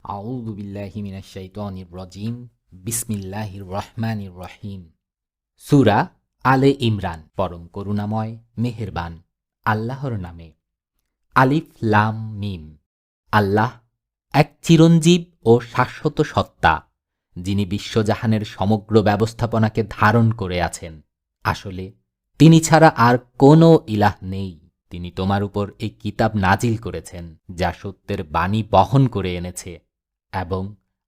আউযু বিল্লাহি মিনাশ শাইতানির রাজিম। বিসমিল্লাহির রহমানির রহিম। সূরা আলে ইমরান। পরম করুণাময় মেহেরবান আল্লাহর নামে। আলিফ লাম মিম। আল্লাহ এক চিরঞ্জীব ও শাশ্বত সত্তা, যিনি বিশ্বজাহানের সমগ্র ব্যবস্থাপনাকে ধারণ করে আছেন। আসলে তিনি ছাড়া আর কোনো ইলাহ নেই। তিনি তোমার উপর এই কিতাব নাজিল করেছেন, যা সত্যের বাণী বহন করে এনেছে এবং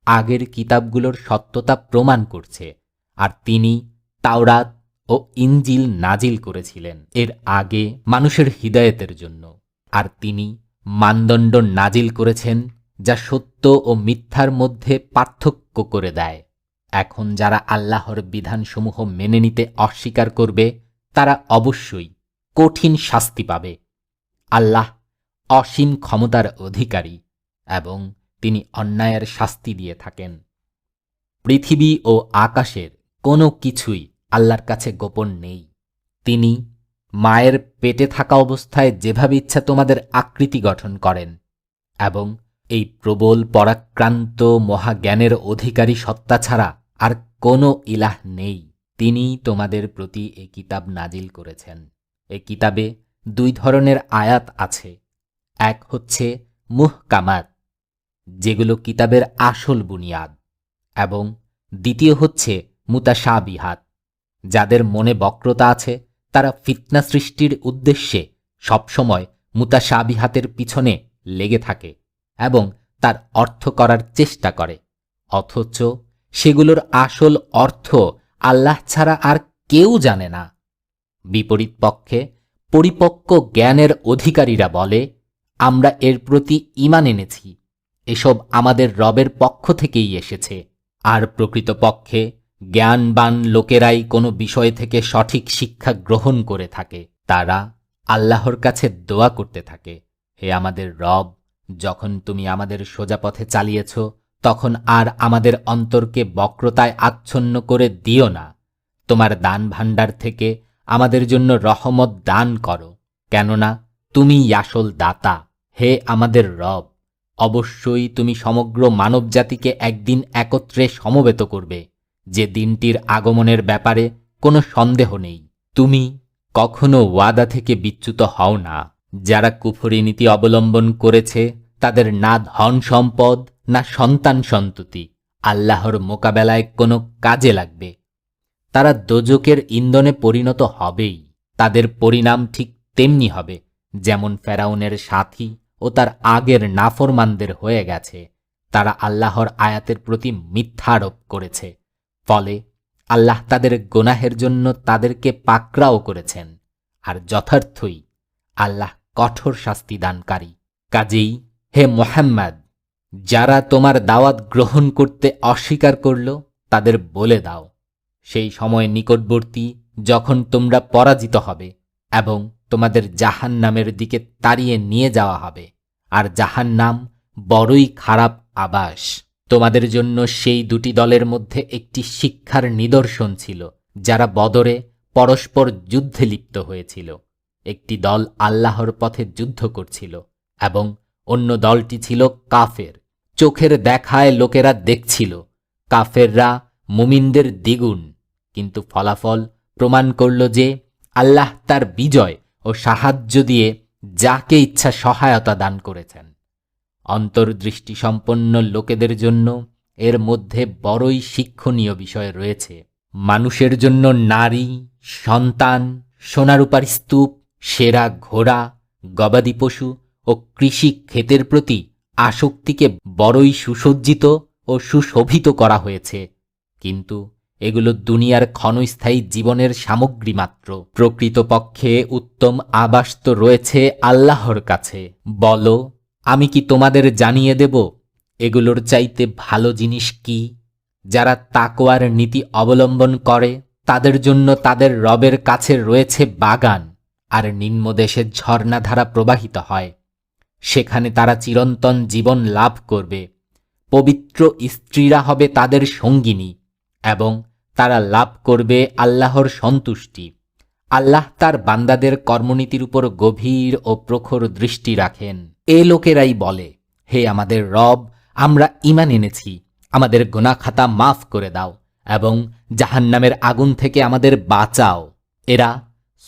আগের কিতাবগুলোর সত্যতা প্রমাণ করছে। আর তিনি তাওরাত ও ইনজিল নাজিল করেছিলেন এর আগে মানুষের হিদায়েতের জন্য। আর তিনি মানদণ্ড নাজিল করেছেন যা সত্য ও মিথ্যার মধ্যে পার্থক্য করে দেয়। এখন যারা আল্লাহর বিধানসমূহ মেনে নিতে অস্বীকার করবে তারা অবশ্যই কঠিন শাস্তি পাবে। আল্লাহ অসীম ক্ষমতার অধিকারী এবং তিনি অন্যায়ের শাস্তি দিয়ে থাকেন। পৃথিবী ও আকাশের কোনো কিছুই আল্লাহর কাছে গোপন নেই। তিনি মায়ের পেটে থাকা অবস্থায় যেভাবে ইচ্ছা তোমাদের আকৃতি গঠন করেন এবং এই প্রবল পরাক্রান্ত মহাজ্ঞানের অধিকারী সত্তা ছাড়া আর কোনো ইলাহ নেই। তিনি তোমাদের প্রতি এই কিতাব নাজিল করেছেন। এই কিতাবে দুই ধরনের আয়াত আছে। এক হচ্ছে মুহকামাত, যেগুলো কিতাবের আসল বুনিয়াদ, এবং দ্বিতীয় হচ্ছে মুতাশাবিহাত, যাদের মনে বক্রতা আছে তারা ফিতনা সৃষ্টির উদ্দেশ্যে সবসময় মুতাশাবিহাতের পিছনে লেগে থাকে এবং তার অর্থ করার চেষ্টা করে, অথচ সেগুলোর আসল অর্থ আল্লাহ ছাড়া আর কেউ জানে না। বিপরীত পক্ষে পরিপক্ক জ্ঞানের অধিকারীরা বলে, আমরা এর প্রতি ঈমান এনেছি, এসব আমাদের রবের পক্ষ থেকেই এসেছে। আর প্রকৃতপক্ষে জ্ঞানবান লোকেরাই কোনো বিষয় থেকে সঠিক শিক্ষা গ্রহণ করে থাকে। তারা আল্লাহর কাছে দোয়া করতে থাকে, হে আমাদের রব, যখন তুমি আমাদের সোজা পথে চালিয়েছ তখন আর আমাদের অন্তরকে বক্রতায় আচ্ছন্ন করে দিও না। তোমার দান ভাণ্ডার থেকে আমাদের জন্য রহমত দান করো, কেননা তুমিই আসল দাতা। হে আমাদের রব, অবশ্যই তুমি সমগ্র মানবজাতিকে একদিন একত্রে সমবেত করবে, যে দিনটির আগমনের ব্যাপারে কোনো সন্দেহ নেই। তুমি কখনো ওয়াদা থেকে বিচ্যুত হও না। যারা কুফরি নীতি অবলম্বন করেছে তাদের না ধন সম্পদ না সন্তান সন্ততি আল্লাহর মোকাবেলায় কোনো কাজে লাগবে। তারা দোজকের ইন্ধনে পরিণত হবেই। তাদের পরিণাম ঠিক তেমনি হবে যেমন ফেরাউনের সাথী ও তার আগের নাফরমানদের হয়ে গেছে। তারা আল্লাহর আয়াতের প্রতি মিথ্যা আরোপ করেছে, ফলে আল্লাহ তাদের গোনাহের জন্য তাদেরকে পাকড়াও করেছেন। আর যথার্থই আল্লাহ কঠোর শাস্তি দানকারী। কাজেই হে মুহাম্মদ, যারা তোমার দাওয়াত গ্রহণ করতে অস্বীকার করল তাদের বলে দাও, সেই সময় নিকটবর্তী যখন তোমরা পরাজিত হবে এবং তোমাদের জাহান্নামের দিকে তাড়িয়ে নিয়ে যাওয়া হবে। আর জাহান্নাম বড়ই খারাপ আবাস। তোমাদের জন্য সেই দুটি দলের মধ্যে একটি শিক্ষার নিদর্শন ছিল, যারা বদরে পরস্পর যুদ্ধে লিপ্ত হয়েছিল। একটি দল আল্লাহর পথে যুদ্ধ করছিল এবং অন্য দলটি ছিল কাফের। চোখের দেখায় লোকেরা দেখছিল কাফেররা মুমিনদের দ্বিগুণ, কিন্তু ফলাফল প্রমাণ করল যে আল্লাহ তার বিজয় ও সাহায্য দিয়ে যাকে ইচ্ছা সহায়তা দান করেছেন। অন্তর্দৃষ্টি সম্পন্ন লোকেদের জন্য এর মধ্যে বড়ই শিক্ষণীয় বিষয় রয়েছে। মানুষের জন্য নারী, সন্তান, সোনারূপার স্তূপ, সেরা ঘোড়া, গবাদি পশু ও কৃষি ক্ষেতের প্রতি আসক্তিকে বড়ই সুসজ্জিত ও সুশোভিত করা হয়েছে, কিন্তু এগুলো দুনিয়ার ক্ষণস্থায়ী জীবনের সামগ্রী মাত্র। প্রকৃতপক্ষে উত্তম আবাস তো রয়েছে আল্লাহর কাছে। বলো, আমি কি তোমাদের জানিয়ে দেব এগুলোর চাইতে ভালো জিনিস কি? যারা তাকওয়ার নীতি অবলম্বন করে তাদের জন্য তাদের রবের কাছে রয়েছে বাগান, আর নিম্নদেশের ঝর্ণাধারা প্রবাহিত হয়। সেখানে তারা চিরন্তন জীবন লাভ করবে। পবিত্র স্ত্রীরা হবে তাদের সঙ্গিনী এবং তারা লাভ করবে আল্লাহর সন্তুষ্টি। আল্লাহ তার বান্দাদের কর্মনীতির উপর গভীর ও প্রখর দৃষ্টি রাখেন। এ লোকেরাই বলে, হে আমাদের রব, আমরা ঈমান এনেছি, আমাদের গুনাহ খাতা মাফ করে দাও এবং জাহান্নামের আগুন থেকে আমাদের বাঁচাও। এরা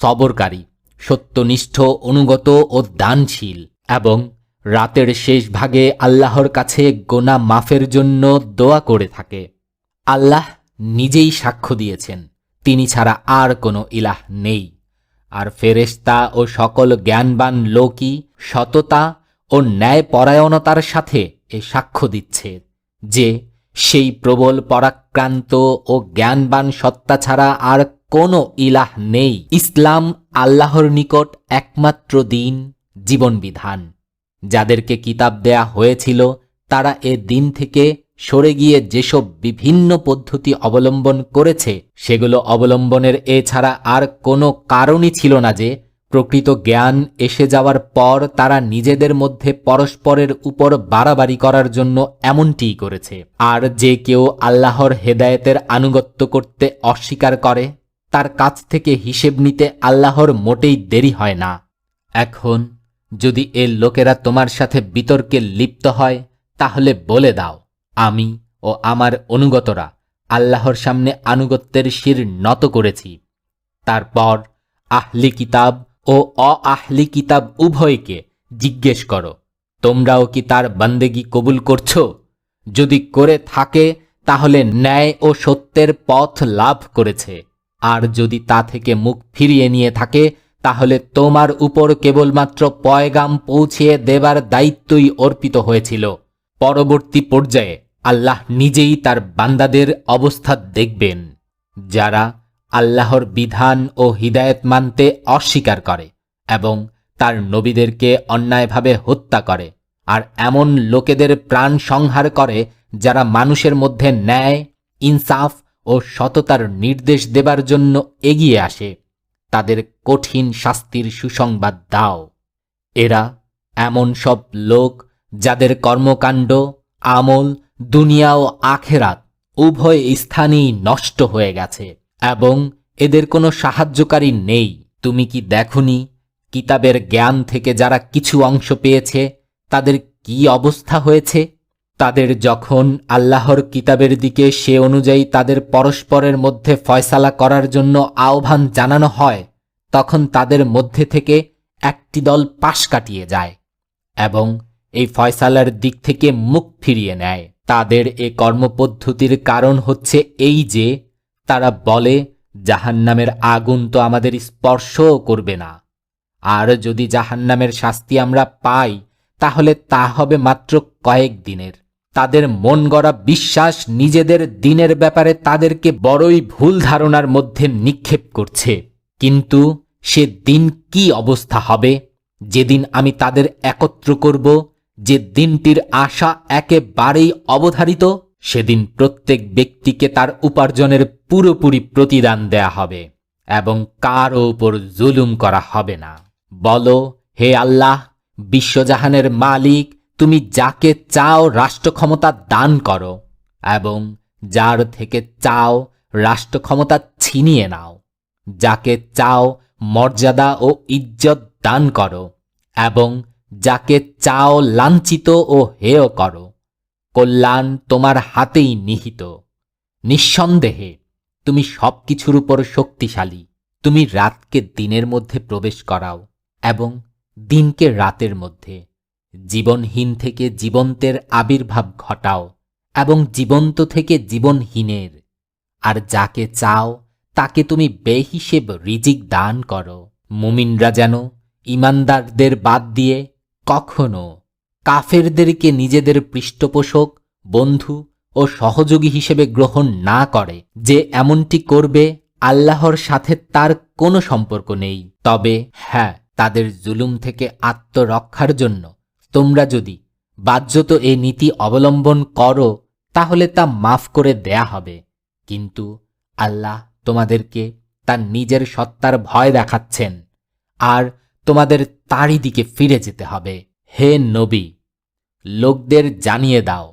সবরকারী, সত্যনিষ্ঠ, অনুগত ও দানশীল এবং রাতের শেষ ভাগে আল্লাহর কাছে গুনাহ মাফের জন্য দোয়া করে থাকে। আল্লাহ নিজেই সাক্ষ্য দিয়েছেন, তিনি ছাড়া আর কোনো ইলাহ নেই। আর ফেরেশতা ও সকল জ্ঞানবান লোকই সততা ও ন্যায়পরায়ণতার সাথে এ সাক্ষ্য দিচ্ছে যে সেই প্রবল পরাক্রান্ত ও জ্ঞানবান সত্তা ছাড়া আর কোনো ইলাহ নেই। ইসলাম আল্লাহর নিকট একমাত্র দিন, জীবন বিধান। যাদেরকে কিতাব দেয়া হয়েছিল তারা এ দিন থেকে সরে গিয়ে যেসব বিভিন্ন পদ্ধতি অবলম্বন করেছে সেগুলো অবলম্বনের এছাড়া আর কোনো কারণই ছিল না যে প্রকৃত জ্ঞান এসে যাওয়ার পর তারা নিজেদের মধ্যে পরস্পরের উপর বাড়াবাড়ি করার জন্য এমনটিই করেছে। আর যে কেউ আল্লাহর হেদায়েতের আনুগত্য করতে অস্বীকার করে তার কাছ থেকে হিসেব নিতে আল্লাহর মোটেই দেরি হয় না। এখন যদি এ লোকেরা তোমার সাথে বিতর্কে লিপ্ত হয় তাহলে বলে দাও, আমি ও আমার অনুগতরা আল্লাহর সামনে আনুগত্যের শির নত করেছি। তারপর আহলি কিতাব ও অআহলি কিতাব উভয়কে জিজ্ঞেস করো, তোমরাও কি তার বান্দেগি কবুল করছো? যদি করে থাকে তাহলে ন্যায় ও সত্যের পথ লাভ করেছে, আর যদি তা থেকে মুখ ফিরিয়ে নিয়ে থাকে তাহলে তোমার উপর কেবলমাত্র পয়গাম পৌঁছিয়ে দেবার দায়িত্বই অর্পিত হয়েছিল। পরবর্তী পর্যায়ে আল্লাহ নিজেই তার বান্দাদের অবস্থা দেখবেন, যারা আল্লাহর বিধান ও হিদায়েত মানতে অস্বীকার করে এবং তার নবীদেরকে অন্যায়ভাবে হত্যা করে, আর এমন লোকেদের প্রাণ সংহার করে যারা মানুষের মধ্যে ন্যায়, ইনসাফ ও সততার নির্দেশ দেবার জন্য এগিয়ে আসে। তাদের কঠিন শাস্তির সুসংবাদ দাও। এরা এমন সব লোক যাদের কর্মকাণ্ড, আমল, দুনিয়া ও আখেরাত উভয় স্থানেই নষ্ট হয়ে গেছে এবং এদের কোনো সাহায্যকারী নেই। তুমি কি দেখনি কিতাবের জ্ঞান থেকে যারা কিছু অংশ পেয়েছে তাদের কি অবস্থা হয়েছে? তাদের যখন আল্লাহর কিতাবের দিকে সে অনুযায়ী তাদের পরস্পরের মধ্যে ফয়সালা করার জন্য আহ্বান জানানো হয় তখন তাদের মধ্যে থেকে একটি দল পাশ কাটিয়ে যায় এবং এই ফয়সালার দিক থেকে মুখ ফিরিয়ে নেয়। তাদের এ কর্মপদ্ধতির কারণ হচ্ছে এই যে তারা বলে, জাহান্নামের আগুন তো আমাদের স্পর্শও করবে না, আর যদি জাহান্নামের শাস্তি আমরা পাই তাহলে তা হবে মাত্র কয়েক দিনের। তাদের মন গড়া বিশ্বাস নিজেদের দিনের ব্যাপারে তাদেরকে বড়ই ভুল ধারণার মধ্যে নিক্ষেপ করছে। কিন্তু সে দিন কি অবস্থা হবে যেদিন আমি তাদের একত্র করব, যে দিনটির আশা একেবারেই অবধারিত। সেদিন প্রত্যেক ব্যক্তিকে তার উপার্জনের পুরোপুরি প্রতিদান দেয়া হবে এবং কারও উপর জুলুম করা হবে না। বলো, হে আল্লাহ, বিশ্বজাহানের মালিক, তুমি যাকে চাও রাষ্ট্র ক্ষমতা দান করো এবং যার থেকে চাও রাষ্ট্র ক্ষমতা ছিনিয়ে নাও। যাকে চাও মর্যাদা ও ইজ্জত দান করো এবং যাকে চাও লাঞ্ছিত ও হেয় করো। কল্যাণ তোমার হাতেই নিহিত। নিঃসন্দেহে তুমি সবকিছুর উপর শক্তিশালী। তুমি রাতকে দিনের মধ্যে প্রবেশ করাও এবং দিনকে রাতের মধ্যে। জীবনহীন থেকে জীবন্তের আবির্ভাব ঘটাও এবং জীবন্ত থেকে জীবনহীনের। আর যাকে চাও তাকে তুমি বেহিসেব রিজিক দান করো। মুমিনরা যেন ঈমানদারদের বাদ দিয়ে কখনো কাফেরদেরকে নিজেদের পৃষ্ঠপোষক, বন্ধু ও সহযোগী হিসেবে গ্রহণ না করে। যে এমনটি করবে আল্লাহর সাথে তার কোনো সম্পর্ক নেই। তবে হ্যাঁ, তাদের জুলুম থেকে আত্মরক্ষার জন্য তোমরা যদি বাহ্যত এ নীতি অবলম্বন করো তাহলে তা মাফ করে দেয়া হবে। কিন্তু আল্লাহ তোমাদেরকে তার নিজের সত্তার ভয় দেখাচ্ছেন আর তোমাদের তারই দিকে ফিরে যেতে হবে। হে নবী, লোকদের জানিয়ে দাও,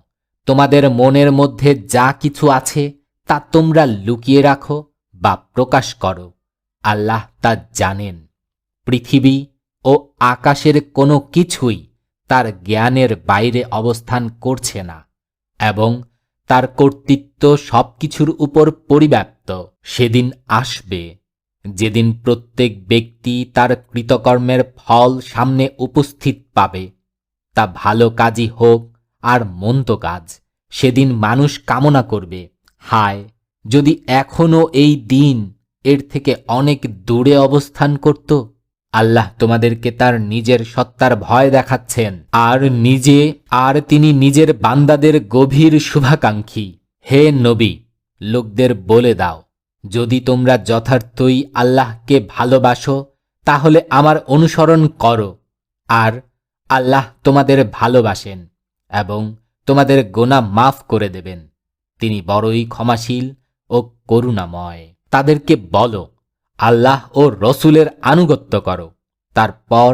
তোমাদের মনের মধ্যে যা কিছু আছে তা তোমরা লুকিয়ে রাখো বা প্রকাশ করো, আল্লাহ তা জানেন। পৃথিবী ও আকাশের কোনো কিছুই তার জ্ঞানের বাইরে অবস্থান করছে না। এবং তার কর্তৃত্ব সবকিছুর উপর পরিব্যাপ্ত। সেদিন আসবে যেদিন প্রত্যেক ব্যক্তি তার কৃতকর্মের ফল সামনে উপস্থিত পাবে, তা ভালো কাজই হোক আর মন্দ কাজ। সেদিন মানুষ কামনা করবে, হায় যদি এখনো এই দিন এর থেকে অনেক দূরে অবস্থান করত। আল্লাহ তোমাদেরকে তার নিজের সত্তার ভয় দেখাচ্ছেন আর তিনি নিজের বান্দাদের গভীর শুভাকাঙ্ক্ষী। হে নবী, লোকদের বলে দাও, যদি তোমরা যথার্থই আল্লাহকে ভালোবাসো তাহলে আমার অনুসরণ করো, আর আল্লাহ তোমাদের ভালোবাসেন এবং তোমাদের গোনাহ মাফ করে দেবেন। তিনি বড়ই ক্ষমাশীল ও করুণাময়। তাদেরকে বলো, আল্লাহ ও রসুলের আনুগত্য করো। তারপর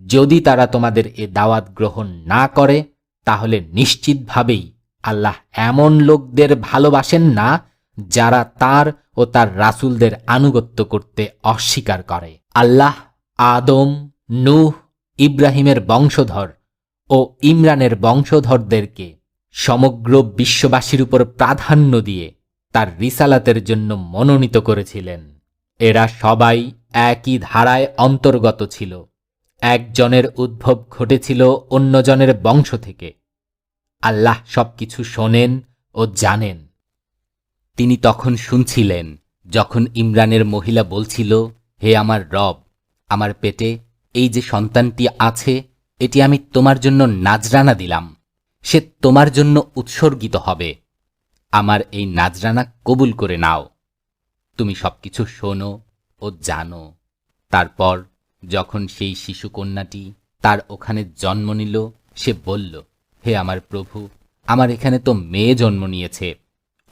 যদি তারা তোমাদের এ দাওয়াত গ্রহণ না করে, তাহলে নিশ্চিতভাবেই আল্লাহ এমন লোকদের ভালোবাসেন না যারা তার ও তার রাসূলদের আনুগত্য করতে অস্বীকার করে। আল্লাহ আদম, নূহ, ইব্রাহিমের বংশধর ও ইমরানের বংশধরদেরকে সমগ্র বিশ্ববাসীর উপর প্রাধান্য দিয়ে তার রিসালাতের জন্য মনোনীত করেছিলেন। এরা সবাই একই ধারায় অন্তর্গত ছিল। একজনের উদ্ভব ঘটেছিল অন্যজনের বংশ থেকে। আল্লাহ সবকিছু শোনেন ও জানেন। তিনি তখন শুনছিলেন যখন ইমরানের মহিলা বলছিল, হে আমার রব, আমার পেটে এই যে সন্তানটি আছে, এটি আমি তোমার জন্য নাজরানা দিলাম। সে তোমার জন্য উৎসর্গিত হবে। আমার এই নাজরানা কবুল করে নাও। তুমি সবকিছু শোনো ও জানো। তারপর যখন সেই শিশুকন্যাটি তার ওখানে জন্ম নিল, সে বলল, হে আমার প্রভু, আমার এখানে তো মেয়ে জন্ম নিয়েছে,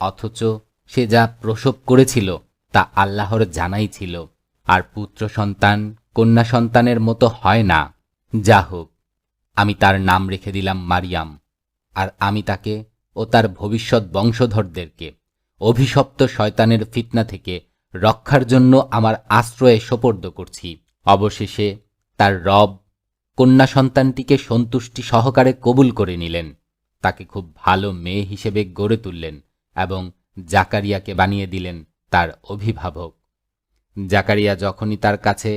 অথচ সে যা প্রসব করেছিল তা আল্লাহর জানাই ছিল, আর পুত্র সন্তান কন্যা সন্তানের মতো হয় না। যা হোক, আমি তার নাম রেখে দিলাম মারিয়াম, আর আমি তাকে ও তার ভবিষ্যৎ বংশধরদেরকে অভিশপ্ত শয়তানের ফিতনা থেকে রক্ষার জন্য আমার আশ্রয়ে সোপর্দ করছি। অবশেষে তার রব কন্যা সন্তানটিকে সন্তুষ্টি সহকারে কবুল করে নিলেন, তাকে খুব ভালো মেয়ে হিসেবে গড়ে তুললেন এবং জাকারিয়াকে বানিয়ে দিলেন তার অভিভাবক। জাকারিয়া যখনই তার কাছে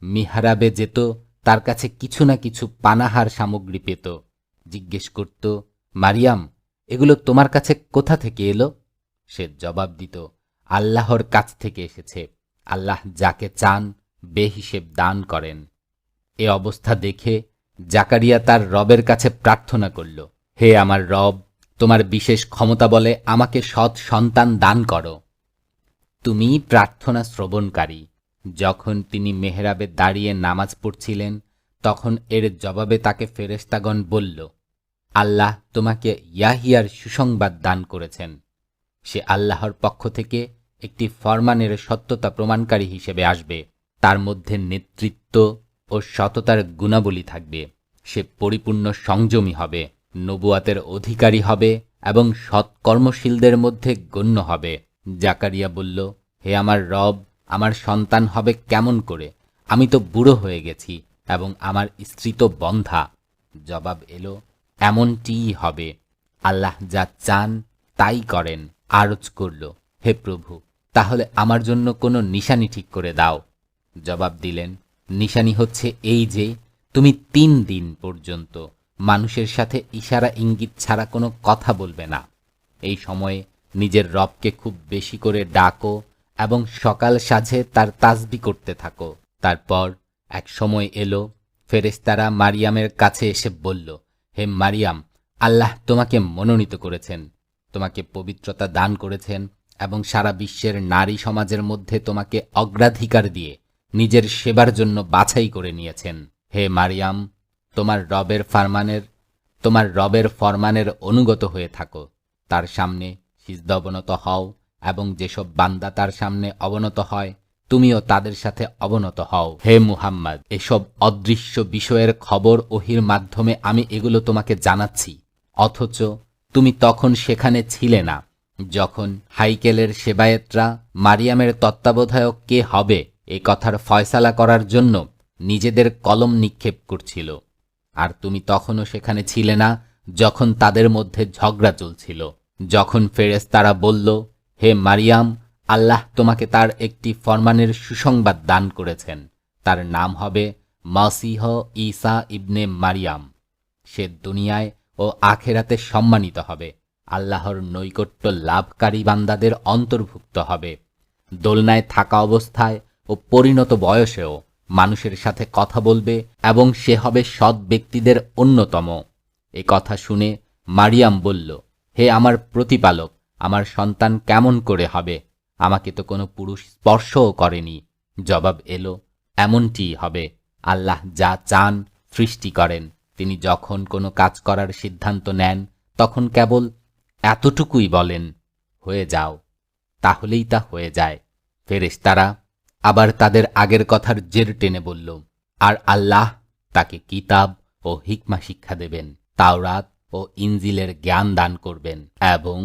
মিহরাবে যেত, তার কাছে কিছু না কিছু পানাহার সামগ্রী পেত। জিজ্ঞেস করত, মারিয়াম, এগুলো তোমার কাছে কোথা থেকে এলো? সে জবাব দিত, আল্লাহর কাছ থেকে এসেছে। আল্লাহ যাকে চান বেহিসেব দান করেন। এ অবস্থা দেখে জাকারিয়া তার রবের কাছে প্রার্থনা করল, হে আমার রব, তোমার বিশেষ ক্ষমতা বলে আমাকে সৎ সন্তান দান করো। তুমি প্রার্থনা শ্রবণকারী। যখন তিনি মেহরাবে দাঁড়িয়ে নামাজ পড়ছিলেন, তখন এর জবাবে তাকে ফেরেশতাগণ বলল, আল্লাহ তোমাকে ইয়াহিয়ার সুসংবাদ দান করেছেন। সে আল্লাহর পক্ষ থেকে একটি ফরমানের সত্যতা প্রমাণকারী হিসেবে আসবে। তার মধ্যে নেতৃত্ব ও সততার গুণাবলী থাকবে। সে পরিপূর্ণ সংযমী হবে, নবুয়াতের অধিকারী হবে এবং সৎকর্মশীলদের মধ্যে গণ্য হবে। জাকারিয়া বলল, হে আমার রব, আমার সন্তান হবে কেমন করে? আমি তো বুড়ো হয়ে গেছি এবং আমার স্ত্রী তো বন্ধ্যা। জবাব এলো, এমনটিই হবে। আল্লাহ যা চান তাই করেন। আরজ করল, হে প্রভু, তাহলে আমার জন্য কোনো নিশানি ঠিক করে দাও। জবাব দিলেন, নিশানি হচ্ছে এই যে তুমি 3 দিন পর্যন্ত মানুষের সাথে ইশারা ইঙ্গিত ছাড়া কোনো কথা বলবে না। এই সময়ে নিজের রবকে খুব বেশি করে ডাকো এবং সকাল সাঁঝে তার তাসবিহ করতে থাকো। তারপর এক সময় এলো, ফেরেশতারা মারিয়ামের কাছে এসে বলল, হে মারিয়াম, আল্লাহ তোমাকে মনোনীত করেছেন, তোমাকে পবিত্রতা দান করেছেন এবং সারা বিশ্বের নারী সমাজের মধ্যে তোমাকে অগ্রাধিকার দিয়ে নিজের সেবার জন্য বাছাই করে নিয়েছেন। হে মারিয়াম, তোমার রবের ফরমানের অনুগত হয়ে থাকো। তার সামনে সিজদা অবনত হও এবং যেসব বান্দা তার সামনে অবনত হয়, তুমিও তাদের সাথে অবনত হও। হে মুহাম্মদ, এসব অদৃশ্য বিষয়ের খবর ওহির মাধ্যমে আমি এগুলো তোমাকে জানাচ্ছি, অথচ তুমি তখন সেখানে ছিলে না যখন হাইকেলের সেবায়েতরা মারিয়ামের তত্ত্বাবধায়ক কে হবে এ কথার ফয়সালা করার জন্য নিজেদের কলম নিক্ষেপ করছিল। আর তুমি তখনও সেখানে ছিলে না যখন তাদের মধ্যে ঝগড়া চলছিল। যখন ফেরেশতারা বলল, হে মারিয়াম, আল্লাহ তোমাকে তার একটি ফরমানের সুসংবাদ দান করেছেন, তার নাম হবে মাসিহ ঈসা ইবনে মারিয়াম। সে দুনিয়ায় ও আখেরাতে সম্মানিত হবে, আল্লাহর নৈকট্য লাভকারী বান্দাদের অন্তর্ভুক্ত হবে। দোলনায় থাকা অবস্থায় ও পরিণত বয়সেও মানুষের সাথে কথা বলবে এবং সে হবে সৎ ব্যক্তিদের অন্যতম। এ কথা শুনে মারিয়াম বলল, হে আমার প্রতিপালক, আমার সন্তান কেমন করে হবে? আমাকে তো কোনো পুরুষ স্পর্শও করেনি। জবাব এলো, এমনটিই হবে। আল্লাহ যা চান সৃষ্টি করেন। তিনি যখন কোনো কাজ করার সিদ্ধান্ত নেন তখন কেবল এতটুকুই বলেন, হয়ে যাও, তাহলেই তা হয়ে যায়। ফেরেশতারা আবার তাদের আগের কথার জের টেনে বলল, আর আল্লাহ তাকে কিতাব ও হিকমা শিক্ষা দেবেন, তাওরাত ও ইনজিলের জ্ঞান দান করবেন এবং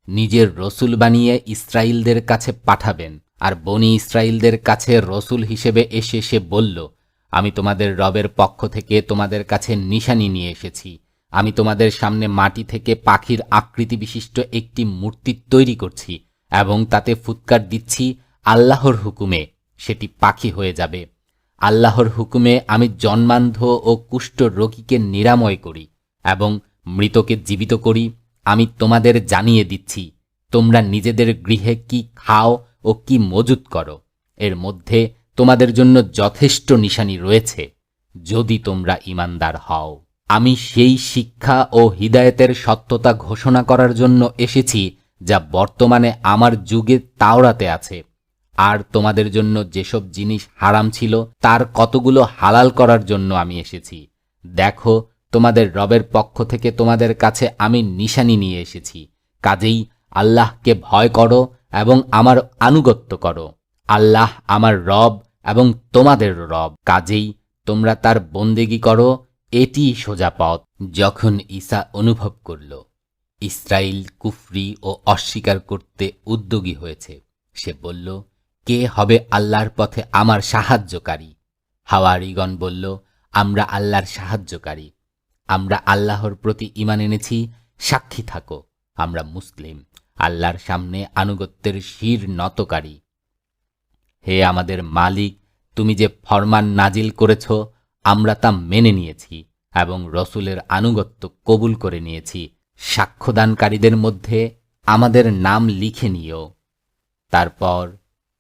নিজের রসুল বানিয়ে ইসরাইলদের কাছে পাঠাবেন। আর বনি ইসরাইলদের কাছে রসুল হিসেবে এসে সে বলল, আমি তোমাদের রবের পক্ষ থেকে তোমাদের কাছে নিশানি নিয়ে এসেছি। আমি তোমাদের সামনে মাটি থেকে পাখির আকৃতি বিশিষ্ট একটি মূর্তি তৈরি করছি এবং তাতে ফুৎকার দিচ্ছি আল্লাহর হুকুমে, সেটি পাখি হয়ে যাবে। আল্লাহর হুকুমে আমি জন্মান্ধ ও কুষ্ঠ রোগীকে নিরাময় করি এবং মৃতকে জীবিত করি। আমি তোমাদের জানিয়ে দিচ্ছি, তোমরা নিজেদের গৃহে কি খাও ও কি মজুত করো, এর মধ্যে তোমাদের জন্য যথেষ্ট নিশানি রয়েছে, যদি তোমরা ঈমানদার হও। আমি সেই শিক্ষা ও হিদায়েতের সত্যতা ঘোষণা করার জন্য এসেছি যা বর্তমানে আমার যুগে তাওরাতে আছে। আর তোমাদের জন্য যেসব জিনিস হারাম ছিল তার কতগুলো হালাল করার জন্য আমি এসেছি। দেখো, তোমাদের রবের পক্ষ থেকে তোমাদের কাছে আমি নিশানি নিয়ে এসেছি। কাজেই আল্লাহকে ভয় করো এবং আমার আনুগত্য করো। আল্লাহ আমার রব এবং তোমাদের রব, কাজেই তোমরা তার বন্দেগী করো, এটিই সোজা পথ। যখন ঈসা অনুভব করল ইসরাইল কুফরি ও অস্বীকার করতে উদ্যোগী হয়েছে, সে বলল, কে হবে আল্লাহর পথে আমার সাহায্যকারী? হাওয়ারীগণ বলল, আমরা আল্লাহর সাহায্যকারী। আমরা আল্লাহর প্রতি ঈমান এনেছি, সাক্ষী থাকো, আমরা মুসলিম, আল্লাহর সামনে আনুগত্যের শির নতকারী। হে আমাদের মালিক, তুমি যে ফরমান নাজিল করেছ আমরা তা মেনে নিয়েছি এবং রসুলের আনুগত্য কবুল করে নিয়েছি। সাক্ষ্যদানকারীদের মধ্যে আমাদের নাম লিখে নিও। তারপর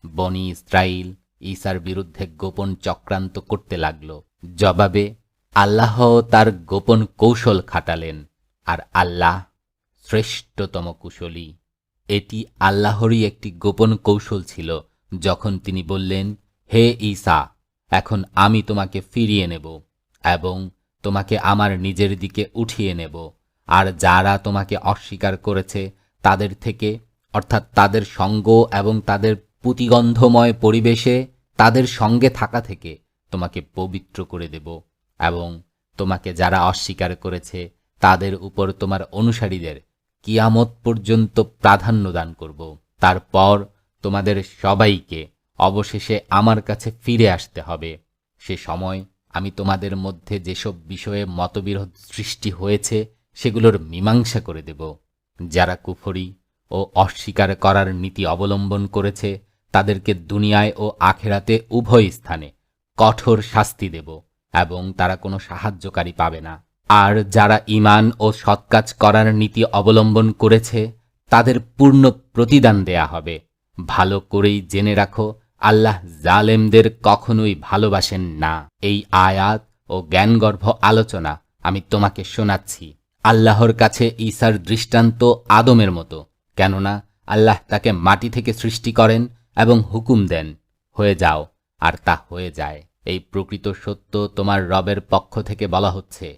বনি ইসরাইল ঈসার বিরুদ্ধে গোপন চক্রান্ত করতে লাগল। জবাবে আল্লাহ তার গোপন কৌশল খাটালেন, আর আল্লাহ শ্রেষ্ঠতম কুশলী। এটি আল্লাহরই একটি গোপন কৌশল ছিল, যখন তিনি বললেন, হে ঈসা, এখন আমি তোমাকে ফিরিয়ে নেব এবং তোমাকে আমার নিজের দিকে উঠিয়ে নেব, আর যারা তোমাকে অস্বীকার করেছে তাদের থেকে, অর্থাৎ তাদের সঙ্গ এবং তাদের পুতিগন্ধময় পরিবেশে তাদের সঙ্গে থাকা থেকে তোমাকে পবিত্র করে দেব এবং তোমাকে যারা অস্বীকার করেছে তাদের উপর তোমার অনুসারীদের কিয়ামত পর্যন্ত প্রাধান্য দান করব। তারপর তোমাদের সবাইকে অবশেষে আমার কাছে ফিরে আসতে হবে। সে সময় আমি তোমাদের মধ্যে যেসব বিষয়ে মতবিরোধ সৃষ্টি হয়েছে সেগুলোর মীমাংসা করে দেব। যারা কুফরি ও অস্বীকার করার নীতি অবলম্বন করেছে তাদেরকে দুনিয়ায় ও আখেরাতে উভয় স্থানে কঠোর শাস্তি দেব এবং তারা কোনো সাহায্যকারী পাবে না। আর যারা ঈমান ও সৎকাজ করার নীতি অবলম্বন করেছে তাদের পূর্ণ প্রতিদান দেয়া হবে। ভালো করেই জেনে রাখো, আল্লাহ জালেমদের কখনোই ভালোবাসেন না। এই আয়াত ও জ্ঞানগর্ভ আলোচনা আমি তোমাকে শোনাচ্ছি। আল্লাহর কাছে ঈসার দৃষ্টান্ত আদমের মতো, কেননা আল্লাহ তাকে মাটি থেকে সৃষ্টি করেন এবং হুকুম দেন, হয়ে যাও, আর তা হয়ে যায়। এই প্রকৃত সত্য তোমার রবের পক্ষ থেকে বলা হচ্ছে,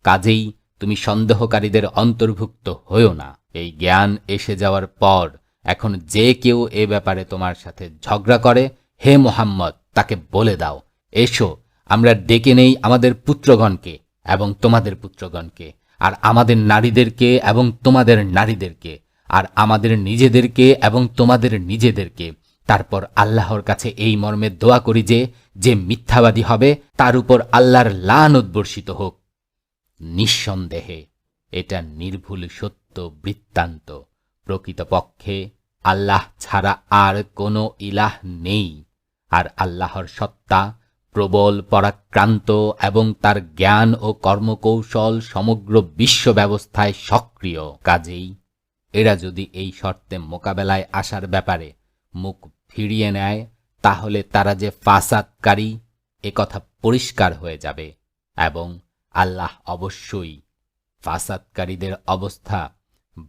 কাজেই তুমি সন্দেহকারীদের অন্তর্ভুক্ত হও না। এই জ্ঞান এসে যাওয়ার পর এখন যে কেউ এ ব্যাপারে তোমার সাথে ঝগড়া করে, হে মুহাম্মদ, তাকে বলে দাও, এসো আমরা ডেকে নেই আমাদের পুত্রগণকে এবং তোমাদের পুত্রগণকে, আর আমাদের নারীদেরকে এবং তোমাদের নারীদেরকে, আর আমাদের নিজেদেরকে এবং তোমাদের নিজেদেরকে। তারপর আল্লাহর কাছে এই মর্মে দোয়া করি যে যে মিথ্যাবাদী হবে তার উপর আল্লাহর লানত বর্ষিত হোক। নিঃসন্দেহে এটা নির্ভুল সত্য বৃত্তান্ত। প্রকৃতপক্ষে আল্লাহ ছাড়া আর কোনো ইলাহ নেই, আর আল্লাহর সত্তা প্রবল, পরাক্রান্ত এবং তার জ্ঞান ও কর্মকৌশল সমগ্র বিশ্ব ব্যবস্থায় সক্রিয়। কাজেই এরা যদি এই শর্তে মোকাবেলায় আসার ব্যাপারে মুখ ফিরিয়ে নেয়, তাহলে তারা যে ফাসাদকারী একথা পরিষ্কার হয়ে যাবে, এবং আল্লাহ অবশ্যই ফাসাদকারীদের অবস্থা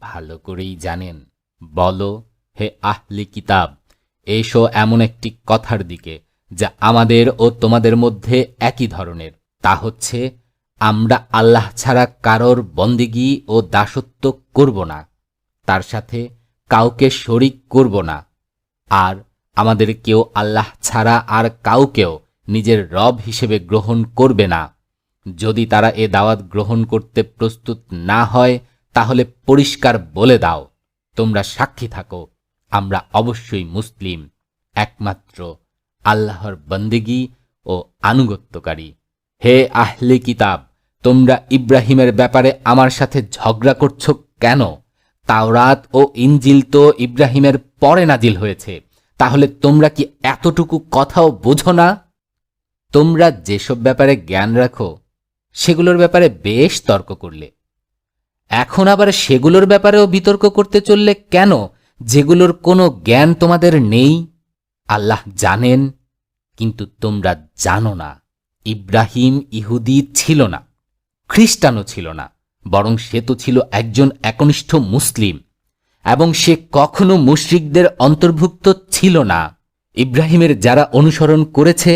ভালো করেই জানেন। বলো, হে আহলি কিতাব, এসো এমন একটি কথার দিকে যা আমাদের ও তোমাদের মধ্যে একই ধরনের। তা হচ্ছে, আমরা আল্লাহ ছাড়া কারোর বন্দেগী ও দাসত্ব করব না, তার সাথে কাউকে শরিক করব না, আর আমাদের কেউ আল্লাহ ছাড়া আর কাউকেও নিজের রব হিসেবে গ্রহণ করবে না। যদি তারা এ দাওয়াত গ্রহণ করতে প্রস্তুত না হয়, তাহলে পরিষ্কার বলে দাও, তোমরা সাক্ষী থাকো, আমরা অবশ্যই মুসলিম, একমাত্র আল্লাহর বন্দেগী ও আনুগত্যকারী। হে আহলে কিতাব, তোমরা ইব্রাহিমের ব্যাপারে আমার সাথে ঝগড়া করছো কেন? তাওরাত ও ইনজিল তো ইব্রাহিমের পরে নাজিল হয়েছে, তাহলে তোমরা কি এতটুকু কথাও বোঝো না? তোমরা যেসব ব্যাপারে জ্ঞান রাখো সেগুলোর ব্যাপারে বেশ তর্ক করলে, এখন আবার সেগুলোর ব্যাপারেও বিতর্ক করতে চললে কেন, যেগুলোর কোনো জ্ঞান তোমাদের নেই? আল্লাহ জানেন, কিন্তু তোমরা জানো না। ইব্রাহিম ইহুদি ছিল না, খ্রিস্টানও ছিল না, বরং সে তো ছিল একজন একনিষ্ঠ মুসলিম, এবং সে কখনো মুশরিকদের অন্তর্ভুক্ত ছিল না। ইব্রাহিমের যারা অনুসরণ করেছে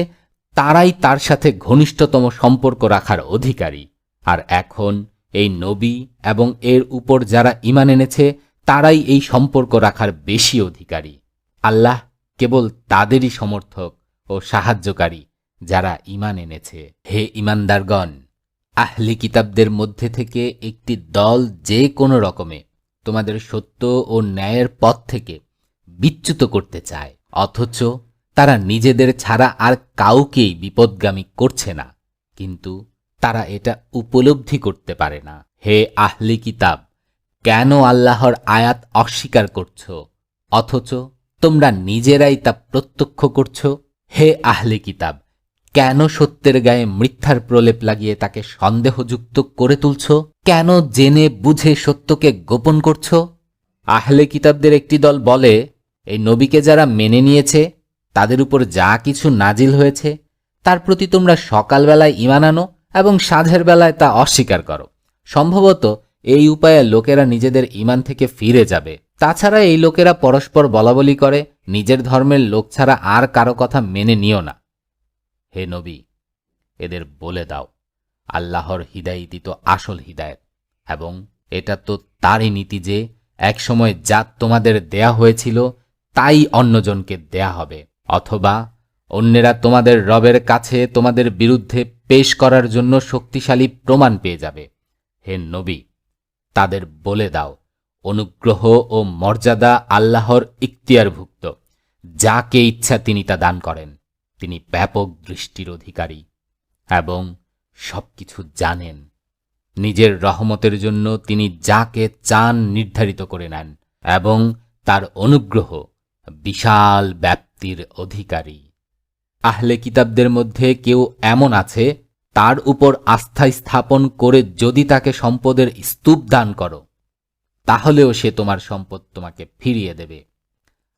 তারাই তার সাথে ঘনিষ্ঠতম সম্পর্ক রাখার অধিকারী, আর এখন এই নবী এবং এর উপর যারা ঈমান এনেছে তারাই এই সম্পর্ক রাখার বেশি অধিকারী। আল্লাহ কেবল তাদেরই সমর্থক ও সাহায্যকারী যারা ঈমান এনেছে। হে ঈমানদারগণ, আহলি কিতাবদের মধ্যে থেকে একটি দল যে কোনো রকমে তোমাদের সত্য ও ন্যায়ের পথ থেকে বিচ্যুত করতে চায়, অথচ তারা নিজেদের ছাড়া আর কাউকেই বিপদগামী করছে না, কিন্তু তারা এটা উপলব্ধি করতে পারে না। হে আহলি কিতাব, কেন আল্লাহর আয়াত অস্বীকার করছ, অথচ তোমরা নিজেরাই তা প্রত্যক্ষ করছ? হে আহলি কিতাব, কেন সত্যের গায়ে মিথ্যার প্রলেপ লাগিয়ে তাকে সন্দেহযুক্ত করে তুলছ? কেন জেনে বুঝে সত্যকে গোপন করছ? আহলে কিতাবদের একটি দল বলে, এই নবীকে যারা মেনে নিয়েছে তাদের উপর যা কিছু নাজিল হয়েছে তার প্রতি তোমরা সকালবেলায় ঈমান আনো এবং সাঁঝের বেলায় তা অস্বীকার করো। সম্ভবত এই উপায়ে লোকেরা নিজেদের ঈমান থেকে ফিরে যাবে। তাছাড়া এই লোকেরা পরস্পর বলাবলি করে, নিজের ধর্মের লোক ছাড়া আর কারো কথা মেনে নিও না। হে নবী, এদের বলে দাও, আল্লাহর হিদায়তই তো আসল হিদায়ত, এবং এটা তো তারই নীতি যে একসময় যা তোমাদের দেয়া হয়েছিল তাই অন্যজনকে দেয়া হবে, অথবা অন্যেরা তোমাদের রবের কাছে তোমাদের বিরুদ্ধে পেশ করার জন্য শক্তিশালী প্রমাণ পেয়ে যাবে। হে নবী, তাদের বলে দাও, অনুগ্রহ ও মর্যাদা আল্লাহর ইখতিয়ারভুক্ত, যাকে ইচ্ছা তিনি তা দান করেন। তিনি ব্যাপক দৃষ্টির অধিকারী এবং সবকিছু জানেন। নিজের রহমতের জন্য তিনি যাকে চান নির্ধারিত করে নেন, এবং তার অনুগ্রহ বিশাল ব্যাপ্তির অধিকারী। আহলে কিতাবদের মধ্যে কেউ এমন আছে, তার উপর আস্থা স্থাপন করে যদি তাকে সম্পদের স্তূপ দান করো, তাহলেও সে তোমার সম্পদ তোমাকে ফিরিয়ে দেবে।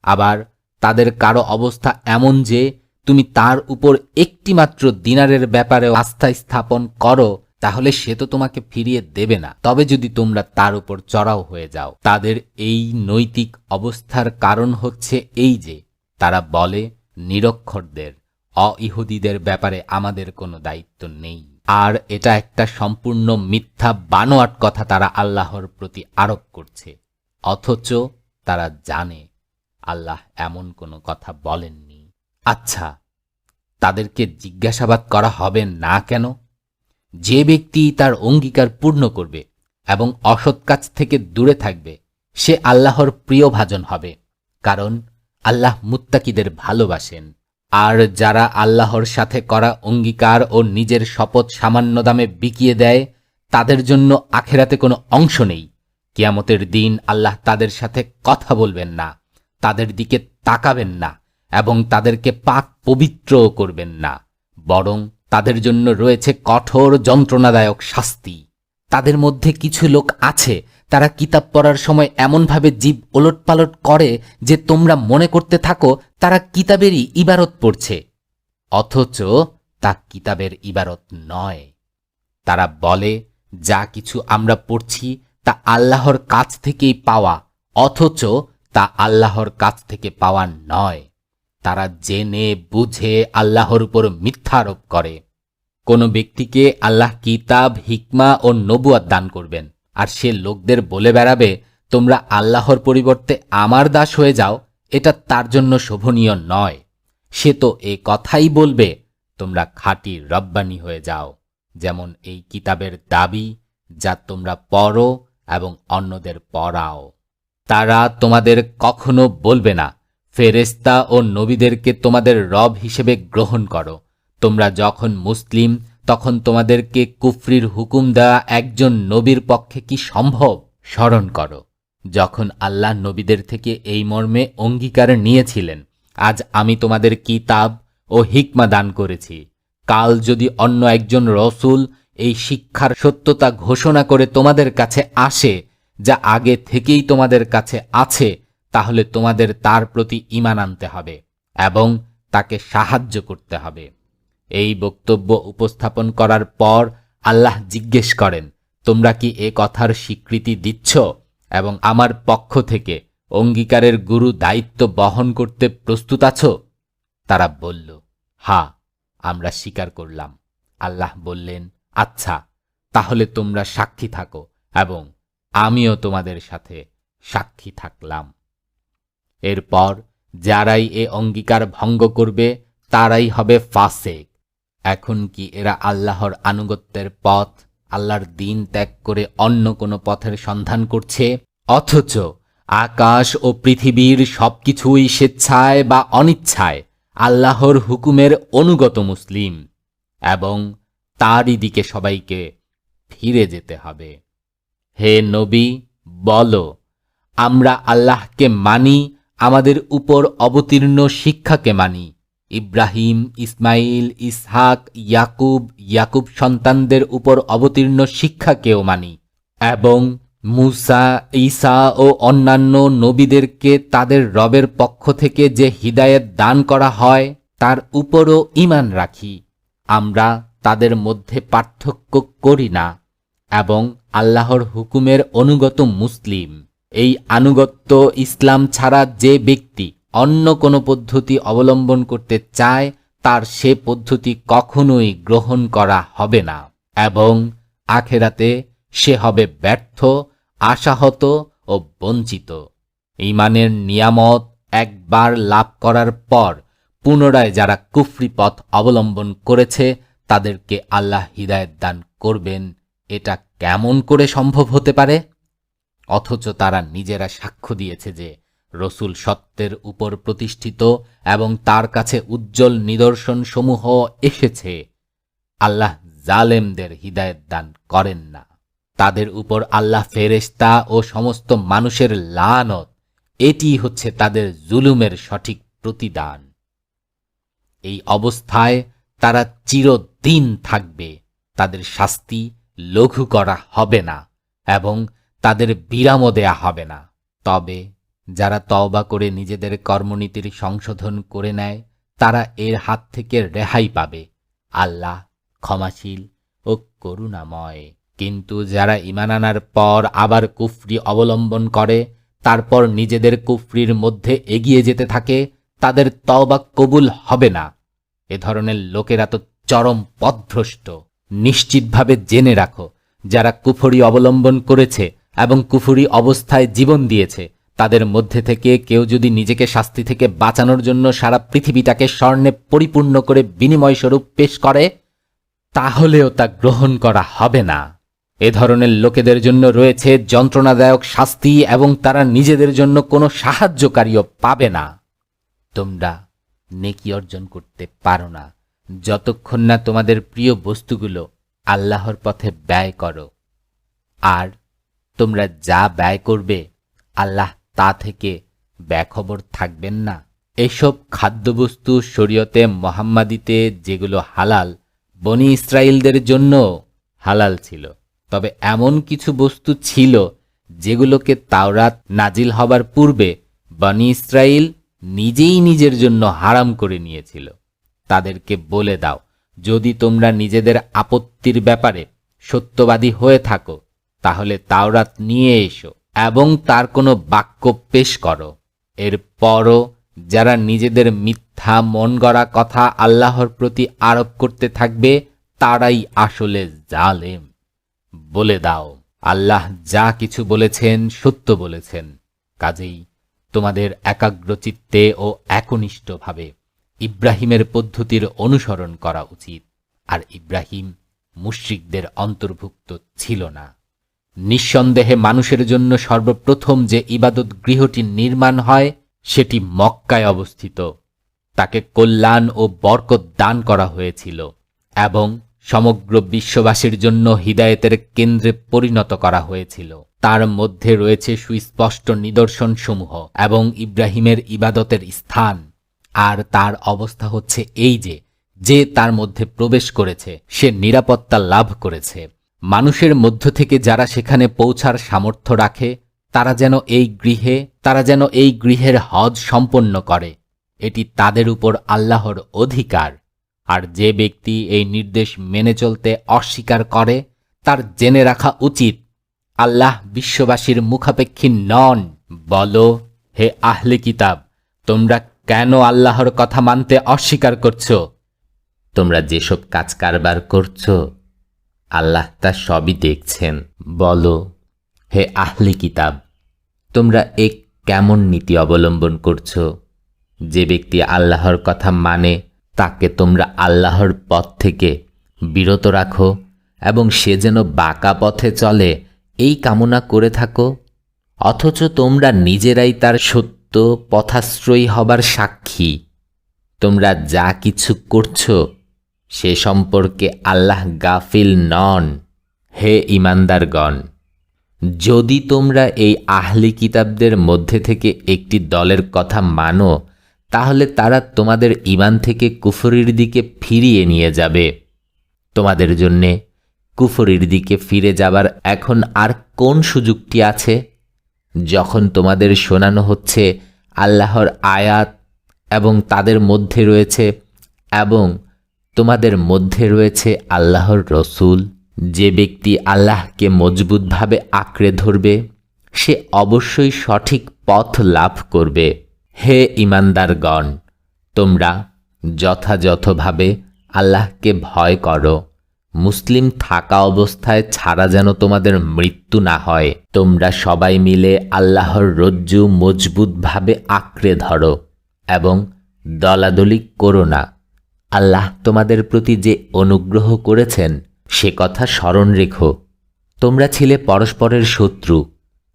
আবার তাদের কারো অবস্থা এমন যে তুমি তার উপর একটিমাত্র দিনারের ব্যাপারে আস্থা স্থাপন করো, তাহলে সে তো তোমাকে ফিরিয়ে দেবে না, তবে যদি তোমরা তার উপর চড়াও হয়ে যাও। তাদের এই নৈতিক অবস্থার কারণ হচ্ছে এই যে তারা বলে, নিরক্ষরদের, অইহুদিদের ব্যাপারে আমাদের কোনো দায়িত্ব নেই। আর এটা একটা সম্পূর্ণ মিথ্যা বানোয়াট কথা তারা আল্লাহর প্রতি আরোপ করছে, অথচ তারা জানে আল্লাহ এমন কোনো কথা বলেননি। আচ্ছা, তাদেরকে জিজ্ঞাসাবাদ করা হবে না কেন? যে ব্যক্তি তার অঙ্গীকার পূর্ণ করবে এবং অসৎ কাজ থেকে দূরে থাকবে, সে আল্লাহর প্রিয় ভাজন হবে, কারণ আল্লাহ মুত্তাকিদের ভালোবাসেন। আর যারা আল্লাহর সাথে করা অঙ্গীকার ও নিজের শপথ সামান্য দামে বিকিয়ে দেয়, তাদের জন্য আখেরাতে কোনো অংশ নেই। কিয়ামতের দিন আল্লাহ তাদের সাথে কথা বলবেন না, তাদের দিকে তাকাবেন না এবং তাদেরকে পাক পবিত্রও করবেন না, বরং তাদের জন্য রয়েছে কঠোর যন্ত্রণাদায়ক শাস্তি। তাদের মধ্যে কিছু লোক আছে, তারা কিতাব পড়ার সময় এমনভাবে জিভ ওলটপালট করে যে তোমরা মনে করতে থাকো তারা কিতাবেরই ইবারত পড়ছে, অথচ তা কিতাবের ইবারত নয়। তারা বলে যা কিছু আমরা পড়ছি তা আল্লাহর কাছ থেকেই পাওয়া, অথচ তা আল্লাহর কাছ থেকে পাওয়া নয়। তারা জেনে বুঝে আল্লাহর উপর মিথ্যারোপ করে। কোনো ব্যক্তিকে আল্লাহ কিতাব, হিকমা ও নবুয়াত দান করবেন, আর সে লোকদের বলে বেড়াবে তোমরা আল্লাহর পরিবর্তে আমার দাস হয়ে যাও, এটা তার জন্য শোভনীয় নয়। সে তো এ কথাই বলবে তোমরা খাঁটি রব্বানী হয়ে যাও, যেমন এই কিতাবের দাবি যা তোমরা পড়ো এবং অন্যদের পড়াও। তারা তোমাদের কখনো বলবে না ফেরেশতা ও নবীদেরকে তোমাদের রব হিসেবে গ্রহণ করো। তোমরা যখন মুসলিম তখন তোমাদেরকে কুফরির হুকুম দেওয়া একজন নবীর পক্ষে কি সম্ভব? স্মরণ করো যখন আল্লাহ নবীদের থেকে এই মর্মে অঙ্গীকার নিয়েছিলেন, আজ আমি তোমাদের কিতাব ও হিকমা দান করেছি। কাল যদি অন্য একজন রসূল এই শিক্ষার সত্যতা ঘোষণা করে তোমাদের কাছে আসে যা আগে থেকেই তোমাদের কাছে আছে, তাহলে তোমাদের তার প্রতি ঈমান আনতে হবে এবং তাকে সাহায্য করতে হবে। এই বক্তব্য উপস্থাপন করার পর আল্লাহ জিজ্ঞেস করেন, তোমরা কি এ কথার স্বীকৃতি দিচ্ছ এবং আমার পক্ষ থেকে অঙ্গীকারের গুরু দায়িত্ব বহন করতে প্রস্তুত আছো? তারা বলল, হ্যাঁ, আমরা স্বীকার করলাম। আল্লাহ বললেন, আচ্ছা, তাহলে তোমরা সাক্ষী থাকো এবং আমিও তোমাদের সাথে সাক্ষী থাকলাম। এরপর যারাই এ অঙ্গীকার ভঙ্গ করবে তারাই হবে ফাসেক। এখন কি এরা আল্লাহর আনুগত্যের পথ, আল্লাহর দ্বীন ত্যাগ করে অন্য কোনো পথের সন্ধান করছে, অথচ আকাশ ও পৃথিবীর সবকিছুই স্বেচ্ছায় বা অনিচ্ছায় আল্লাহর হুকুমের অনুগত মুসলিম, এবং তারই দিকে সবাইকে ফিরে যেতে হবে। হে নবী, বলো, আমরা আল্লাহকে মানি, আমাদের উপর অবতীর্ণ শিক্ষাকে মানি, ইব্রাহিম, ইসমাইল, ইসহাক, ইয়াকুব সন্তানদের উপর অবতীর্ণ শিক্ষাকেও মানি, এবং মুসা, ঈসা ও অন্যান্য নবীদেরকে তাদের রবের পক্ষ থেকে যে হিদায়েত দান করা হয় তার উপরও ঈমান রাখি। আমরা তাদের মধ্যে পার্থক্য করি না এবং আল্লাহর হুকুমের অনুগত মুসলিম। এই আনুগত্য ইসলাম ছাড়া যে ব্যক্তি অন্য কোনো পদ্ধতি অবলম্বন করতে চায় তার সে পদ্ধতি কখনোই গ্রহণ করা হবে না এবং আখেরাতে সে হবে ব্যর্থ, আশাহত ও বঞ্চিত। ঈমানের নিয়ামত একবার লাভ করার পর পুনরায় যারা কুফরি পথ অবলম্বন করেছে তাদেরকে আল্লাহ হিদায়েত দান করবেন, এটা কেমন করে সম্ভব হতে পারে? অথচ তারা নিজেরা সাক্ষ্য দিয়েছে যে রসূল সত্যের উপর প্রতিষ্ঠিত এবং তার কাছে উজ্জ্বল নিদর্শন সমূহ এসেছে। আল্লাহ জালেমদের হিদায়েত দান করেন না। তাদের উপর আল্লাহ ফেরেশতা ও সমস্ত মানুষের লানত, এটি হচ্ছে তাদের জুলুমের সঠিক প্রতিদান। এই অবস্থায় তারা চিরদিন থাকবে, তাদের শাস্তি লঘু করা হবে না এবং তাদের বিরামও দেয়া হবে না। তবে যারা তওবা করে নিজেদের কর্মনীতির সংশোধন করে নেয় তারা এর হাত থেকে রেহাই পাবে। আল্লাহ ক্ষমাশীল ও করুণাময়। কিন্তু যারা ঈমান আনার পর আবার কুফরি অবলম্বন করে, তারপর নিজেদের কুফরির মধ্যে এগিয়ে যেতে থাকে, তাদের তওবা কবুল হবে না। এ ধরনের লোকেরা তো চরম পথভ্রষ্ট। নিশ্চিতভাবে জেনে রাখো, যারা কুফরি অবলম্বন করেছে এবং কুফরি অবস্থায় জীবন দিয়েছে, তাদের মধ্যে থেকে কেউ যদি নিজেকে শাস্তি থেকে বাঁচানোর জন্য সারা পৃথিবীটাকে স্বর্ণে পরিপূর্ণ করে বিনিময় স্বরূপ পেশ করে, তাহলেও তা গ্রহণ করা হবে না। এ ধরনের লোকেদের জন্য রয়েছে যন্ত্রণাদায়ক শাস্তি এবং তারা নিজেদের জন্য কোনো সাহায্যকারীও পাবে না। তোমরা নেকি অর্জন করতে পারো না যতক্ষণ না তোমাদের প্রিয় বস্তুগুলো আল্লাহর পথে ব্যয় করো। আর তোমরা যা ব্যয় করবে আল্লাহ তা থেকে বেখবর থাকবেন না। এসব খাদ্যবস্তু শরীয়তে মোহাম্মদীতে যেগুলো হালাল, বনি ইসরাইলদের জন্য হালাল ছিল। তবে এমন কিছু বস্তু ছিল যেগুলোকে তাওরাত নাজিল হবার পূর্বে বনি ইসরাইল নিজেই নিজের জন্য হারাম করে নিয়েছিল। তাদেরকে বলে দাও, যদি তোমরা নিজেদের আপত্তির ব্যাপারে সত্যবাদী হয়ে থাকো তাহলে তাওরাত নিয়ে এসো এবং তার কোনো বাক্য পেশ করো। এরপরও যারা নিজেদের মিথ্যা মন গড়া কথা আল্লাহর প্রতি আরোপ করতে থাকবে তারাই আসলে জালেম। বলে দাও, আল্লাহ যা কিছু বলেছেন সত্য বলেছেন, কাজেই তোমাদের একাগ্রচিত্তে ও একনিষ্ঠভাবে ইব্রাহিমের পদ্ধতির অনুসরণ করা উচিত। আর ইব্রাহিম মুশরিকদের অন্তর্ভুক্ত ছিল না। নিঃসন্দেহে মানুষের জন্য সর্বপ্রথম যে ইবাদত গৃহটি নির্মাণ হয় সেটি মক্কায় অবস্থিত। তাকে কল্যাণ ও বরকত দান করা হয়েছিল এবং সমগ্র বিশ্ববাসীর জন্য হিদায়েতের কেন্দ্রে পরিণত করা হয়েছিল। তার মধ্যে রয়েছে সুস্পষ্ট নিদর্শনসমূহ এবং ইব্রাহিমের ইবাদতের স্থান। আর তার অবস্থা হচ্ছে এই যে তার মধ্যে প্রবেশ করেছে সে নিরাপত্তা লাভ করেছে। মানুষের মধ্য থেকে যারা সেখানে পৌঁছার সামর্থ্য রাখে তারা যেন এই গৃহের হজ সম্পন্ন করে। এটি তাদের উপর আল্লাহর অধিকার। আর যে ব্যক্তি এই নির্দেশ মেনে চলতে অস্বীকার করে তার জেনে রাখা উচিত আল্লাহ বিশ্ববাসীর মুখাপেক্ষী নন। বলো, হে আহলে কিতাব, তোমরা কেন আল্লাহর কথা মানতে অস্বীকার করছো? তোমরা যেসব কাজ কারবার করছো আল্লাহ তা সবই দেখছেন। বলো, হে আহলে কিতাব, তোমরা এক কেমন নীতি অবলম্বন করছো? যে ব্যক্তি আল্লাহর কথা মানে তাকে তোমরা আল্লাহর পথ থেকে বিরত রাখো এবং সে যেন বাঁকা পথে চলে এই কামনা করে থাকো, অথচ তোমরা নিজেরাই তার সত্য পথাশ্রয়ী হবার সাক্ষী। তোমরা যা কিছু করছো সে সম্পর্কে আল্লাহ গাফিল নন। হে ঈমানদারগণ, যদি তোমরা এই আহলি কিতাবদের মধ্যে থেকে একটি দলের কথা মানো তাহলে তারা তোমাদের ঈমান থেকে কুফরির দিকে ফিরিয়ে নিয়ে যাবে। তোমাদের জন্যে কুফরির দিকে ফিরে যাবার এখন আর কোন সুযোগটি আছে? যখন তোমাদের শোনানো হচ্ছে আল্লাহর আয়াত এবং তোমাদের মধ্যে রয়েছে আল্লাহর রসুল। যে ব্যক্তি আল্লাহকে মজবুতভাবে আঁকড়ে ধরবে সে অবশ্যই সঠিক পথ লাভ করবে। হে ঈমানদারগণ, তোমরা যথাযথভাবে আল্লাহকে ভয় করো। মুসলিম থাকা অবস্থায় ছাড়া যেন তোমাদের মৃত্যু না হয়। তোমরা সবাই মিলে আল্লাহর রজ্জু মজবুতভাবে আঁকড়ে ধরো এবং দলাদলি করো না। আল্লাহ তোমাদের প্রতি যে অনুগ্রহ করেছেন সে কথা স্মরণ রেখো। তোমরা ছিলে পরস্পরের শত্রু,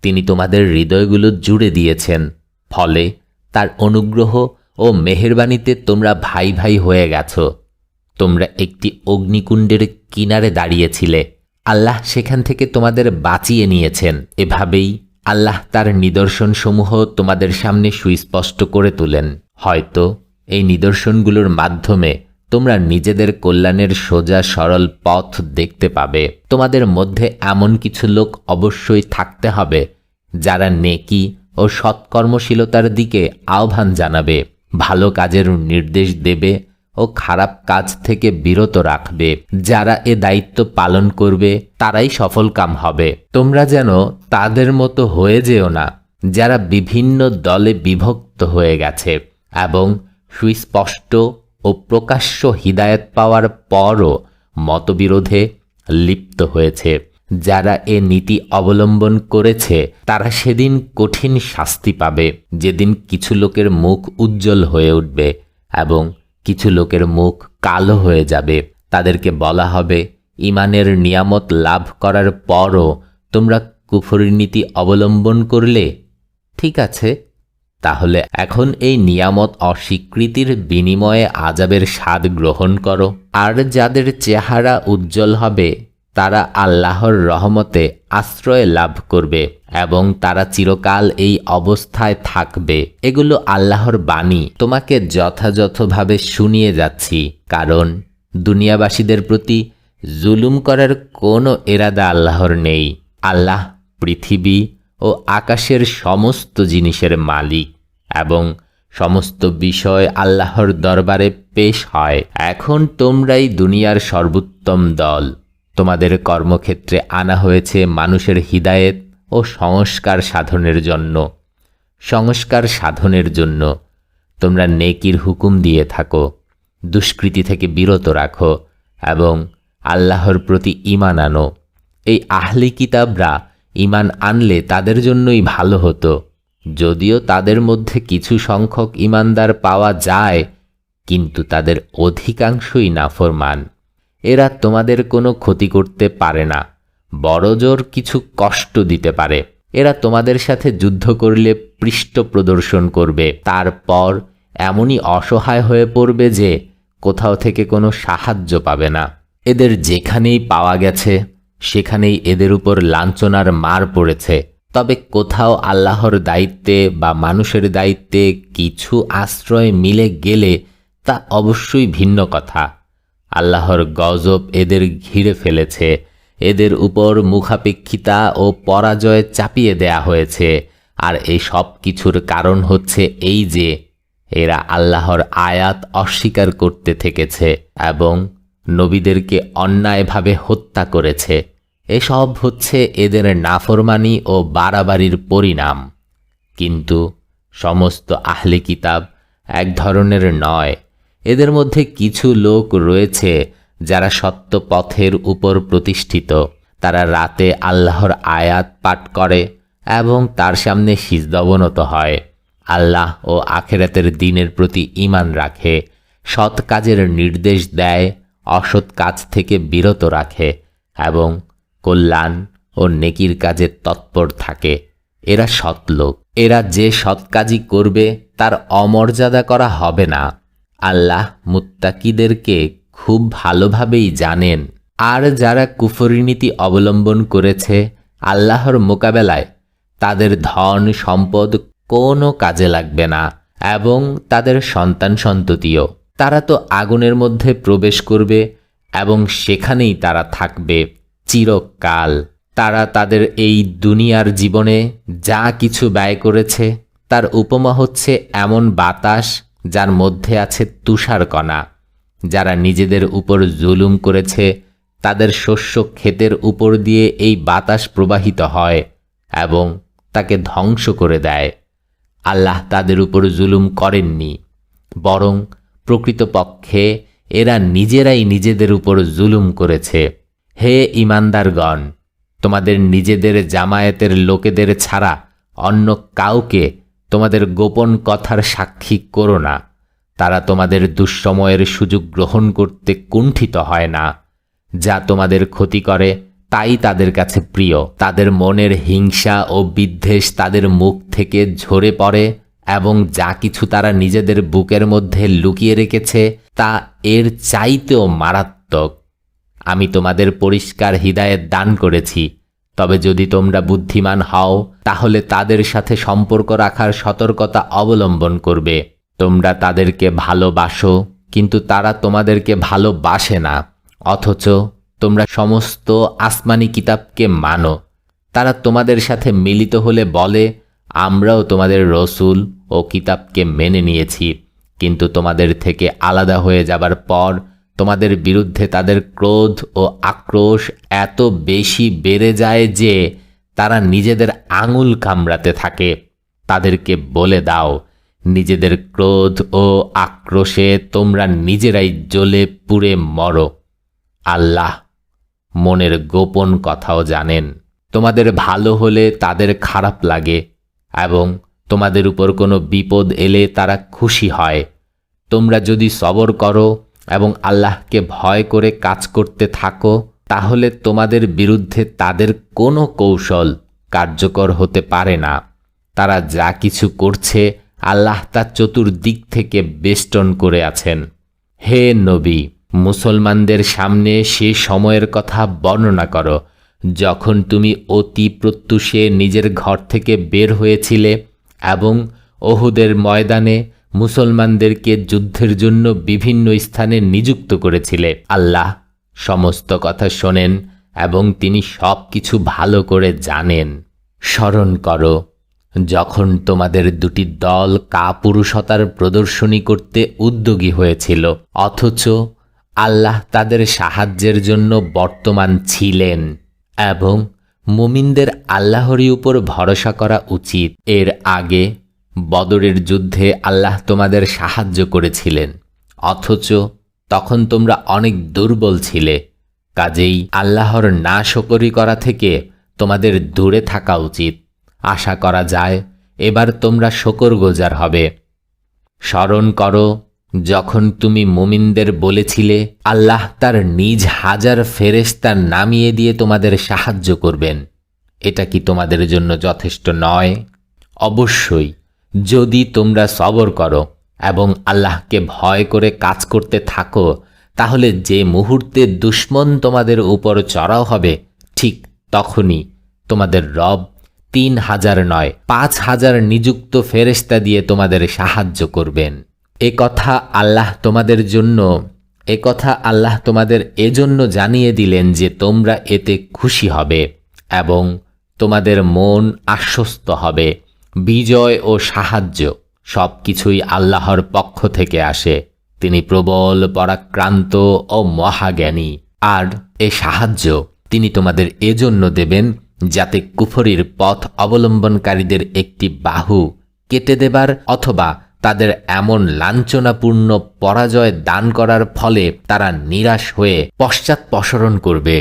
তিনি তোমাদের হৃদয়গুলো জুড়ে দিয়েছেন, ফলে তার অনুগ্রহ ও মেহেরবানিতে তোমরা ভাই ভাই হয়ে গেছো। তোমরা একটি অগ্নিকুণ্ডের কিনারে দাঁড়িয়েছিলে, আল্লাহ সেখান থেকে তোমাদের বাঁচিয়ে নিয়েছেন। এভাবেই আল্লাহ তার নিদর্শনসমূহ তোমাদের সামনে সুস্পষ্ট করে তোলেন। হয়তো এই নিদর্শনগুলোর মাধ্যমে তোমরা নিজেদের কল্যাণের সোজা সরল পথ দেখতে পাবে। তোমাদের মধ্যে এমন কিছু লোক অবশ্যই থাকতে হবে যারা নেকি ও সৎকর্মশীলতার দিকে আহ্বান জানাবে, ভালো কাজের নির্দেশ দেবে ও খারাপ কাজ থেকে বিরত রাখবে। যারা এ দায়িত্ব পালন করবে তারাই সফলকাম হবে। তোমরা যেন তাদের মতো হয়ে যেও না যারা বিভিন্ন দলে বিভক্ত হয়ে গেছে এবং সুস্পষ্ট ও প্রকাশ্য হিদায়াত পাওয়ার পরও মতবিরোধে লিপ্ত হয়েছে। যারা এ নীতি অবলম্বন করেছে তারা সেদিন কঠিন শাস্তি পাবে, যেদিন কিছু লোকের মুখ উজ্জ্বল হয়ে উঠবে এবং কিছু লোকের মুখ কালো হয়ে যাবে। তাদেরকে বলা হবে, ঈমানের নিয়ামত লাভ করার পরও তোমরা কুফরের নীতি অবলম্বন করলে। ঠিক আছে, তাহলে এখন এই নিয়ামত অস্বীকৃতির বিনিময়ে আযাবের স্বাদ গ্রহণ করো। আর যাদের চেহারা উজ্জ্বল হবে তারা আল্লাহর রহমতে আশ্রয় লাভ করবে এবং তারা চিরকাল এই অবস্থায় থাকবে। এগুলো আল্লাহর বাণী, তোমাকে যথাযথভাবে শুনিয়ে যাচ্ছি, কারণ দুনিয়াবাসীদের প্রতি জুলুম করার কোনো এরাদা আল্লাহর নেই। আল্লাহ পৃথিবী ও আকাশের সমস্ত জিনিসের মালিক এবং সমস্ত বিষয় আল্লাহর দরবারে পেশ হয়। এখন তোমরাই দুনিয়ার সর্বোত্তম দল। তোমাদের কর্মক্ষেত্রে আনা হয়েছে মানুষের হিদায়েত ও সংস্কার সাধনের জন্য। সংস্কার সাধনের জন্য তোমরা নেকির হুকুম দিয়ে থাকো, দুষ্কৃতি থেকে বিরত রাখো এবং আল্লাহর প্রতি ঈমান আনো। এই আহলি কিতাবরা ঈমান আনলে তাদের জন্যই ভালো হতো, যদিও তাদের মধ্যে কিছু সংখ্যক ঈমানদার পাওয়া যায়, কিন্তু তাদের অধিকাংশই নাফরমান। এরা তোমাদের কোনো ক্ষতি করতে পারে না, বড়জোর কিছু কষ্ট দিতে পারে। এরা তোমাদের সাথে যুদ্ধ করলে পৃষ্ঠ প্রদর্শন করবে, তারপর এমনই অসহায় হয়ে পড়বে যে কোথাও থেকে কোনো সাহায্য পাবে না। এদের যেখানেই পাওয়া গেছে সেখানেই এদের উপর লাঞ্ছনার মার পড়েছে। তবে কোথাও আল্লাহর দায়িত্বে বা মানুষের দায়িত্বে কিছু আশ্রয় মিলে গেলে তা অবশ্যই ভিন্ন কথা। আল্লাহর গজব এদের ঘিরে ফেলেছে, এদের উপর মুখাপেক্ষিতা ও পরাজয় চাপিয়ে দেয়া হয়েছে। আর এই সব কিছুর কারণ হচ্ছে এই যে এরা আল্লাহর আয়াত অস্বীকার করতে থেকেছে এবং নবীদেরকে অন্যায়ভাবে হত্যা করেছে। এসব হচ্ছে এদের নাফরমানি ও বাড়াবাড়ির পরিণাম। কিন্তু সমস্ত আহলে কিতাব এক ধরনের নয়। এদের মধ্যে কিছু লোক রয়েছে যারা সত্য পথের উপর প্রতিষ্ঠিত। তারা রাতে আল্লাহর আয়াত পাঠ করে এবং তার সামনে সিজদা অবনত হয়। আল্লাহ ও আখিরাতের দিনের প্রতি ঈমান রাখে, সৎ কাজের নির্দেশ দেয়, অসৎ কাজ থেকে বিরত রাখে এবং কল্যাণ ও নেকির কাজে তৎপর থাকে। এরা সৎ লোক। এরা যে সৎ কাজই করবে তার অমর্যাদা করা হবে না। আল্লাহ মুত্তাকিদেরকে খুব ভালোভাবেই জানেন। আর যারা কুফরি নীতি অবলম্বন করেছে আল্লাহর মোকাবেলায়, তাদের ধন সম্পদ কোনো কাজে লাগবে না এবং তাদের সন্তান সন্ততিও। তারা তো আগুনের মধ্যে প্রবেশ করবে এবং সেখানেই তারা থাকবে চিরকাল। তারা তাদের এই দুনিয়ার জীবনে যা কিছু ব্যয় করেছে তার উপমা হচ্ছে এমন বাতাস যার মধ্যে আছে তুষারকণা। যারা নিজেদের উপর জুলুম করেছে তাদের শস্য ক্ষেতের উপর দিয়ে এই বাতাস প্রবাহিত হয় এবং তাকে ধ্বংস করে দেয়। আল্লাহ তাদের উপর জুলুম করেননি, বরং প্রকৃতপক্ষে এরা নিজেরাই নিজেদের উপর জুলুম করেছে। হে ঈমানদারগণ, তোমাদের নিজেদের জামায়াতের লোকেদের ছাড়া অন্য কাউকে তোমাদের গোপন কথার সাক্ষী করো না। তারা তোমাদের দুঃসময়ের সুযোগ গ্রহণ করতে কুণ্ঠিত হয় না। যা তোমাদের ক্ষতি করে তাই তাদের কাছে প্রিয়। তাদের মনের হিংসা ও বিদ্বেষ তাদের মুখ থেকে ঝরে পড়ে এবং যা কিছু তারা নিজেদের বুকের মধ্যে লুকিয়ে রেখেছে তা এর চাইতেও মারাত্মক। আমি তোমাদের পরিষ্কার হিদায়াত দান করেছি, তবে যদি তোমরা বুদ্ধিমান হও তাহলে তাদের সাথে সম্পর্ক রাখার সতর্কতা অবলম্বন করবে। তোমরা তাদেরকে ভালোবাসো, কিন্তু তারা তোমাদেরকে ভালোবাসে না, অথচ তোমরা সমস্ত আসমানি কিতাবকে মানো। তারা তোমাদের সাথে মিলিত হলে বলে, আমরাও তোমাদের রসুল ও কিতাবকে মেনে নিয়েছি, কিন্তু তোমাদের থেকে আলাদা হয়ে যাবার পর তোমাদের বিরুদ্ধে তাদের ক্রোধ ও আক্রোশ এত বেশি বেড়ে যায় যে তারা নিজেদের আঙুল কামড়াতে থাকে। তাদেরকে বলে দাও, নিজেদের ক্রোধ ও আক্রোশে তোমরা নিজেরাই জ্বলে পুড়ে মরো। আল্লাহ মনের গোপন কথাও জানেন। তোমাদের ভালো হলে তাদের খারাপ লাগে এবং তোমাদের উপর কোনো বিপদ এলে তারা খুশি হয়। তোমরা যদি সবর করো এবং আল্লাহকে ভয় করে কাজ করতে থাকো তাহলে তোমাদের বিরুদ্ধে তাদের কোনো কৌশল কার্যকর হতে পারে না। তারা যা কিছু করছে আল্লাহ তা চতুর্দিক থেকে বেষ্টন করে আছেন। হে নবী, মুসলমানদের সামনে সে সময়ের কথা বর্ণনা করো যখন তুমি অতি প্রত্যুষে নিজের ঘর থেকে বের হয়েছিলে এবং ওহুদের ময়দানে মুসলমানদেরকে যুদ্ধের জন্য বিভিন্ন স্থানে নিযুক্ত করেছিলে। আল্লাহ সমস্ত কথা শোনেন এবং তিনি সব কিছু ভালো করে জানেন। স্মরণ করো যখন তোমাদের দুটি দল কাপুরুষতার প্রদর্শনী করতে উদ্যোগী হয়েছিল, অথচ আল্লাহ তাদের সাহায্যের জন্য বর্তমান ছিলেন এবং মুমিনদের আল্লাহরই উপর ভরসা করা উচিত। এর আগে বদরের যুদ্ধে আল্লাহ তোমাদের সাহায্য করেছিলেন, অথচ তখন তোমরা অনেক দুর্বল ছিলে। কাজেই আল্লাহর নাশকরি করা থেকে তোমাদের দূরে থাকা উচিত। আশা করা যায় এবার তোমরা শকরগুজার হবে। স্মরণ করো যখন তুমি মুমিনদের বলেছিলে আল্লাহ তার নিজ হাজার ফেরেশতা নামিয়ে দিয়ে তোমাদের সাহায্য করবেন। এটা কি তোমাদের জন্য যথেষ্ট নয়? অবশ্যই যদি তোমরা সবর করো এবং আল্লাহকে ভয় করে কাজ করতে থাকো, তাহলে যে মুহূর্তে দুশমন তোমাদের উপর চড়াও হবে ঠিক তখনই তোমাদের রব 3000 নয় 5000 নিযুক্ত ফেরেশতা দিয়ে তোমাদের সাহায্য করবেন। এ কথা আল্লাহ তোমাদের এজন্য জানিয়ে দিলেন যে তোমরা এতে খুশি হবে এবং তোমাদের মন আশ্বস্ত হবে। বিজয় ও সাহায্য সব কিছুই আল্লাহর পক্ষ থেকে আসে। তিনি প্রবল পরাক্রান্ত ও মহাজ্ঞানী। আর এ সাহায্য তিনি তোমাদের এজন্য দেবেন যাতে কুফরির পথ অবলম্বনকারীদের একটি বাহু কেটে দেবার অথবা তাদের এমন লাঞ্ছনাপূর্ণ পরাজয় দান করার ফলে তারা নিরাশ হয়ে পশ্চাৎপসরণ করবে।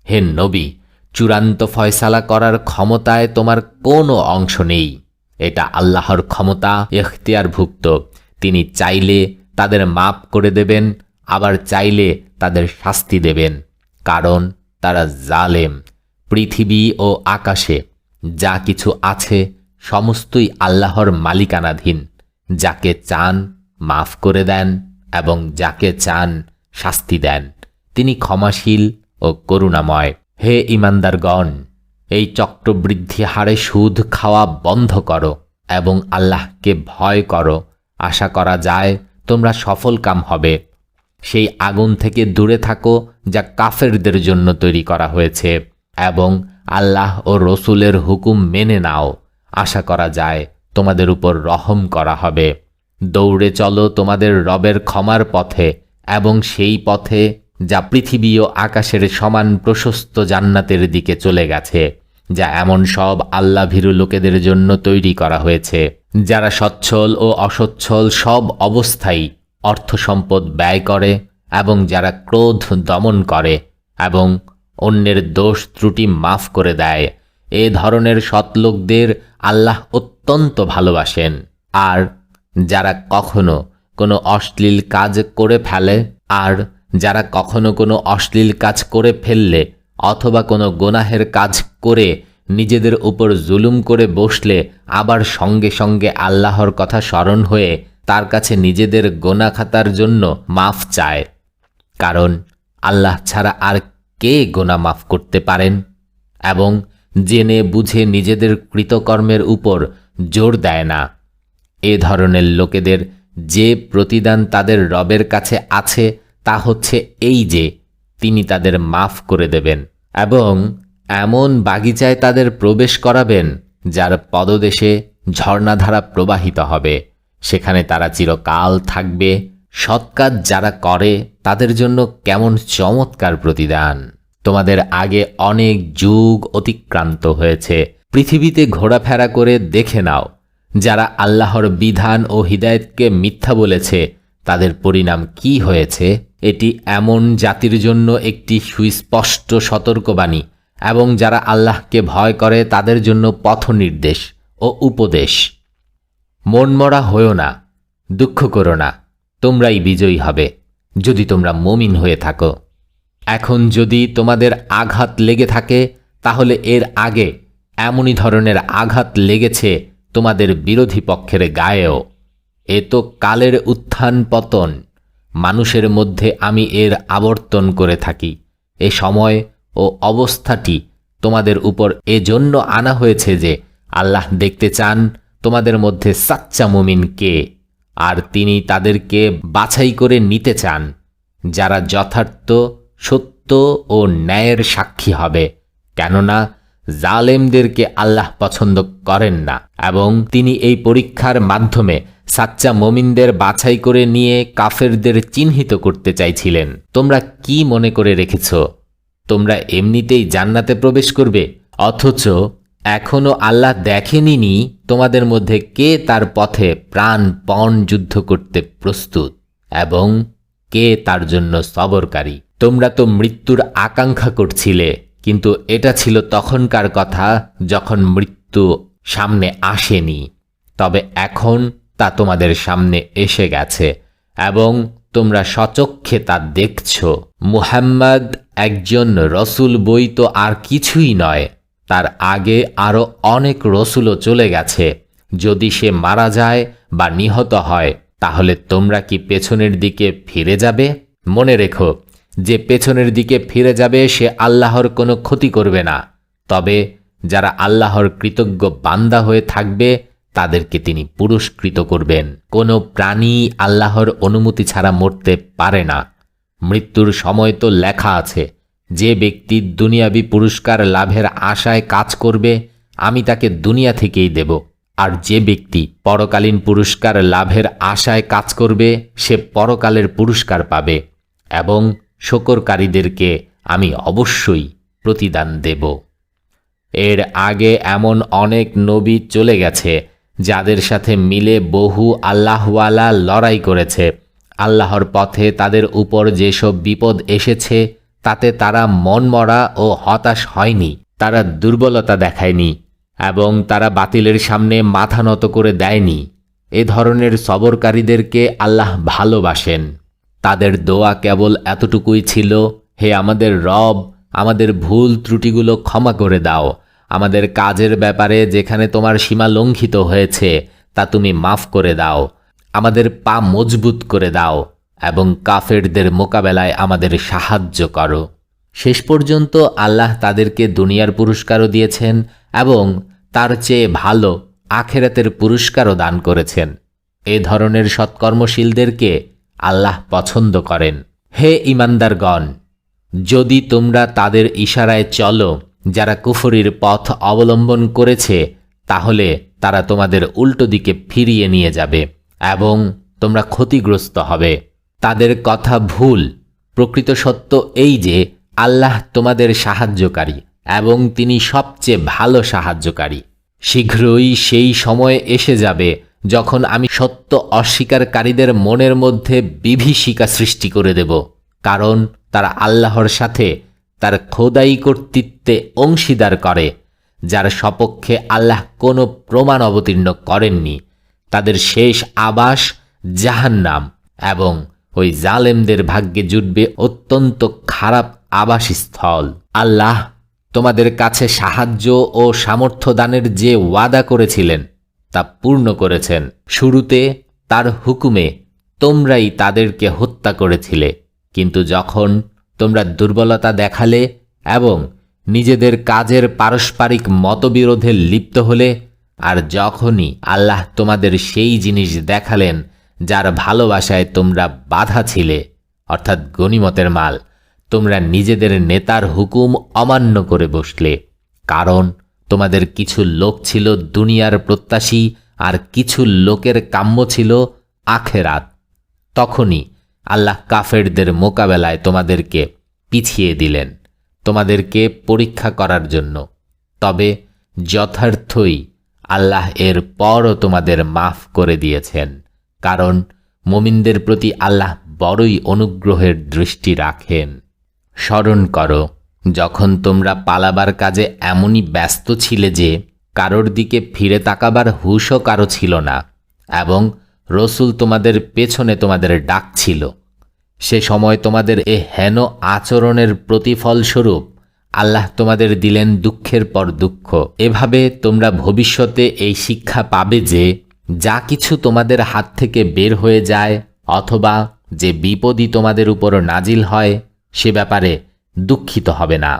হে নবী, চূড়ান্ত ফয়সালা করার ক্ষমতায় তোমার কোনো অংশ নেই। এটা আল্লাহর ক্ষমতা এখতিয়ারভুক্ত। তিনি চাইলে তাদের মাপ করে দেবেন, আবার চাইলে তাদের শাস্তি দেবেন, কারণ তারা জালেম। পৃথিবী ও আকাশে যা কিছু আছে সমস্তই আল্লাহর মালিকানাধীন। যাকে চান মাফ করে দেন এবং যাকে চান শাস্তি দেন। তিনি ক্ষমাশীল ও করুণাময়। হে ঈমানদারগণ, এই চক্রবৃদ্ধি হারে সুদ খাওয়া বন্ধ করো এবং আল্লাহকে ভয় করো। আশা করা যায় তোমরা সফলকাম হবে। সেই আগুন থেকে দূরে থাকো যা কাফেরদের জন্য তৈরি করা হয়েছে এবং আল্লাহ ও রসুলের হুকুম মেনে নাও। আশা করা যায় তোমাদের উপর রহম করা হবে। দৌড়ে চলো তোমাদের রবের ক্ষমার পথে এবং সেই পথে যা পৃথিবী ও আকাশের সমান প্রশস্ত জান্নাতের দিকে চলে গেছে, যা এমন সব আল্লাভীরু লোকেদের জন্য তৈরি করা হয়েছে যারা সচ্ছল ও অসচ্ছল সব অবস্থায় অর্থ সম্পদ ব্যয় করে এবং যারা ক্রোধ দমন করে এবং অন্যের দোষ ত্রুটি মাফ করে দেয়। এ ধরনের সৎলোকদের আল্লাহ অত্যন্ত ভালোবাসেন। আর যারা কখনো কোনো অশ্লীল কাজ করে ফেললে অথবা কোনো গুনাহের কাজ করে নিজেদের উপর জুলুম করে বসলে আবার সঙ্গে সঙ্গে আল্লাহর কথা স্মরণ হয়ে তার কাছে নিজেদের গোনা খাতার জন্য মাফ চায়, কারণ আল্লাহ ছাড়া আর কে গোনা মাফ করতে পারেন, এবং জেনে বুঝে নিজেদের কৃতকর্মের উপর জোর দেয় না। এ ধরনের লোকেদের যে প্রতিদান তাদের রবের কাছে আছে তা হচ্ছে এই যে তিনি তাদের মাফ করে দেবেন এবং এমন বাগিচায় তাদের প্রবেশ করাবেন যার পদদেশে ঝর্ণাধারা প্রবাহিত হবে। সেখানে তারা চিরকাল থাকবে। সৎ কাজ যারা করে তাদের জন্য কেমন চমৎকার প্রতিদান। তোমাদের আগে অনেক যুগ অতিক্রান্ত হয়েছে। পৃথিবীতে ঘোরাফেরা করে দেখে নাও, যারা আল্লাহর বিধান ও হিদায়েতকে মিথ্যা বলেছে তাদের পরিণাম কি হয়েছে। এটি এমন জাতির জন্য একটি সুস্পষ্ট সতর্কবাণী এবং যারা আল্লাহকে ভয় করে তাদের জন্য পথ নির্দেশ ও উপদেশ। মনমরা হয়ো না, দুঃখ করো না, তোমরাই বিজয়ী হবে যদি তোমরা মুমিন হয়ে থাকো। এখন যদি তোমাদের আঘাত লেগে থাকে তাহলে এর আগে এমনই ধরনের আঘাত লেগেছে তোমাদের বিরোধী পক্ষের গায়েও। এ তো কালের উত্থান পতন। মানুষের মধ্যে আমি এর আবর্তন করে থাকি। এ সময় ও অবস্থাটি তোমাদের উপর এজন্য আনা হয়েছে যে আল্লাহ দেখতে চান তোমাদের মধ্যে সাচ্চা মুমিন কে, আর তিনি তাদেরকে বাছাই করে নিতে চান যারা যথার্থ সত্য ও ন্যায়ের সাক্ষী হবে। কেননা জালেমদেরকে আল্লাহ পছন্দ করেন না, এবং তিনি এই পরীক্ষার মাধ্যমে সাচ্চা মুমিনদের বাছাই করে নিয়ে কাফেরদের চিহ্নিত করতে চাইছিলেন। তোমরা কি মনে করে রেখেছ তোমরা এমনিতেই জান্নাতে প্রবেশ করবে, অথচ এখনো আল্লাহ দেখেননি তোমাদের মধ্যে কে তার পথে প্রাণপণ যুদ্ধ করতে প্রস্তুত এবং কে তার জন্য সবরকারী। তোমরা তো মৃত্যুর আকাঙ্ক্ষা করছিলে, কিন্তু এটা ছিল তখনকার কথা যখন মৃত্যু সামনে আসেনি। তবে এখন তা তোমাদের সামনে এসে গেছে এবং তোমরা সচক্ষে তা দেখছ। মুহাম্মদ একজন রসুল বই তো আর কিছুই নয়, তার আগে আরও অনেক রসুলও চলে গেছে। যদি সে মারা যায় বা নিহত হয় তাহলে তোমরা কি পেছনের দিকে ফিরে যাবে? মনে রেখো, যে পেছনের দিকে ফিরে যাবে সে আল্লাহর কোনো ক্ষতি করবে না। তবে যারা আল্লাহর কৃতজ্ঞ বান্দা হয়ে থাকবে তাদেরকে তিনি পুরস্কৃত করবেন। কোনো প্রাণী আল্লাহর অনুমতি ছাড়া মরতে পারে না। মৃত্যুর সময় তো লেখা আছে, যে ব্যক্তি দুনিয়াবি পুরস্কার লাভের আশায় কাজ করবে আমি তাকে দুনিয়া থেকেই দেব, আর যে ব্যক্তি পরকালীন পুরস্কার লাভের আশায় কাজ করবে সে পরকালের পুরস্কার পাবে, এবং শকরকারীদেরকে আমি অবশ্যই প্রতিদান দেব। এর আগে এমন অনেক নবী চলে গেছে যাদের সাথে মিলে বহু আল্লাহওয়ালা লড়াই করেছে। আল্লাহর পথে তাদের উপর যেসব বিপদ এসেছে তাতে তারা মনমরা ও হতাশ হয়নি, তারা দুর্বলতা দেখায়নি এবং তারা বাতিলের সামনে মাথা নত করে দেয়নি। এ ধরনের সবরকারীদেরকে আল্লাহ ভালোবাসেন। তাদের দোয়া কেবল এতটুকুই ছিল, হে আমাদের রব, আমাদের ভুল ত্রুটিগুলো ক্ষমা করে দাও। আমাদের কাজের ব্যাপারে যেখানে তোমার সীমা লঙ্ঘিত হয়েছে তা তুমি মাফ করে দাও। আমাদের পা মজবুত করে দাও এবং কাফেরদের মোকাবেলায় আমাদের সাহায্য করো। শেষ পর্যন্ত আল্লাহ তাদেরকে দুনিয়ার পুরস্কারও দিয়েছেন এবং তার চেয়ে ভালো আখেরাতের পুরস্কারও দান করেছেন। এ ধরনের সৎকর্মশীলদেরকে আল্লাহ পছন্দ করেন। হে ঈমানদারগণ, যদি তোমরা তাদের ইশারায় চলো যারা কুফরির পথ অবলম্বন করেছে, তাহলে তারা তোমাদের উল্টো দিকে ফিরিয়ে নিয়ে যাবে এবং তোমরা ক্ষতিগ্রস্ত হবে। তাদের কথা ভুল। প্রকৃত সত্য এই যে আল্লাহ তোমাদের সাহায্যকারী এবং তিনি সবচেয়ে ভালো সাহায্যকারী। শীঘ্রই সেই সময় এসে যাবে যখন আমি সত্য অস্বীকারীদের মনের মধ্যে বিভীষিকা সৃষ্টি করে দেব, কারণ তারা আল্লাহর সাথে তার খোদাই কর্তৃত্বে অংশীদার করে, যার সপক্ষে আল্লাহ কোনো প্রমাণ অবতীর্ণ করেননি। তাদের শেষ আবাস জাহান্নাম এবং ওই জালেমদের ভাগ্যে জুটবে অত্যন্ত খারাপ আবাসস্থল। আল্লাহ তোমাদের কাছে সাহায্য ও সামর্থ্য দানের যে ওয়াদা করেছিলেন তা পূর্ণ করেছেন। শুরুতে তার হুকুমে তোমরাই তাদেরকে হত্যা করেছিলে, কিন্তু যখন তোমরা দুর্বলতা দেখালে এবং নিজেদের কাজের পারস্পরিক মতবিরোধে লিপ্ত হলে, আর যখনই আল্লাহ তোমাদের সেই জিনিস দেখালেন যার ভালোবাসায় তোমরা বাধা ছিলে, অর্থাৎ গনিমতের মাল, তোমরা নিজেদের নেতার হুকুম অমান্য করে বসলে। কারণ তোমাদের কিছু লোক ছিল দুনিয়ার প্রত্যাশী আর কিছু লোকের কাম্য ছিল আখেরাত। তখনই আল্লাহ কাফেরদের মোকাবেলায় তোমাদেরকে পিছিয়ে দিলেন, তোমাদেরকে পরীক্ষা করার জন্য। তবে যথার্থই আল্লাহ এর পরও তোমাদের মাফ করে দিয়েছেন, কারণ মুমিনদের প্রতি আল্লাহ বড়ই অনুগ্রহের দৃষ্টি রাখেন। স্মরণ করো, যখন তোমরা পালাবার কাজে এমনই ব্যস্ত ছিলে যে কারোর দিকে ফিরে তাকাবার হুঁশও কারো ছিল না, এবং রসুল তোমাদের পেছনে তোমাদের ডাকছিল। সে সময় তোমাদের এ হেন আচরণের প্রতিফলস্বরূপ আল্লাহ তোমাদের দিলেন দুঃখের পর দুঃখ। এভাবে তোমরা ভবিষ্যতে এই শিক্ষা পাবে যে যা কিছু তোমাদের হাত থেকে বের হয়ে যায় অথবা যে বিপদই তোমাদের উপর নাজিল হয় সে ব্যাপারে দুঃখিত হবে না।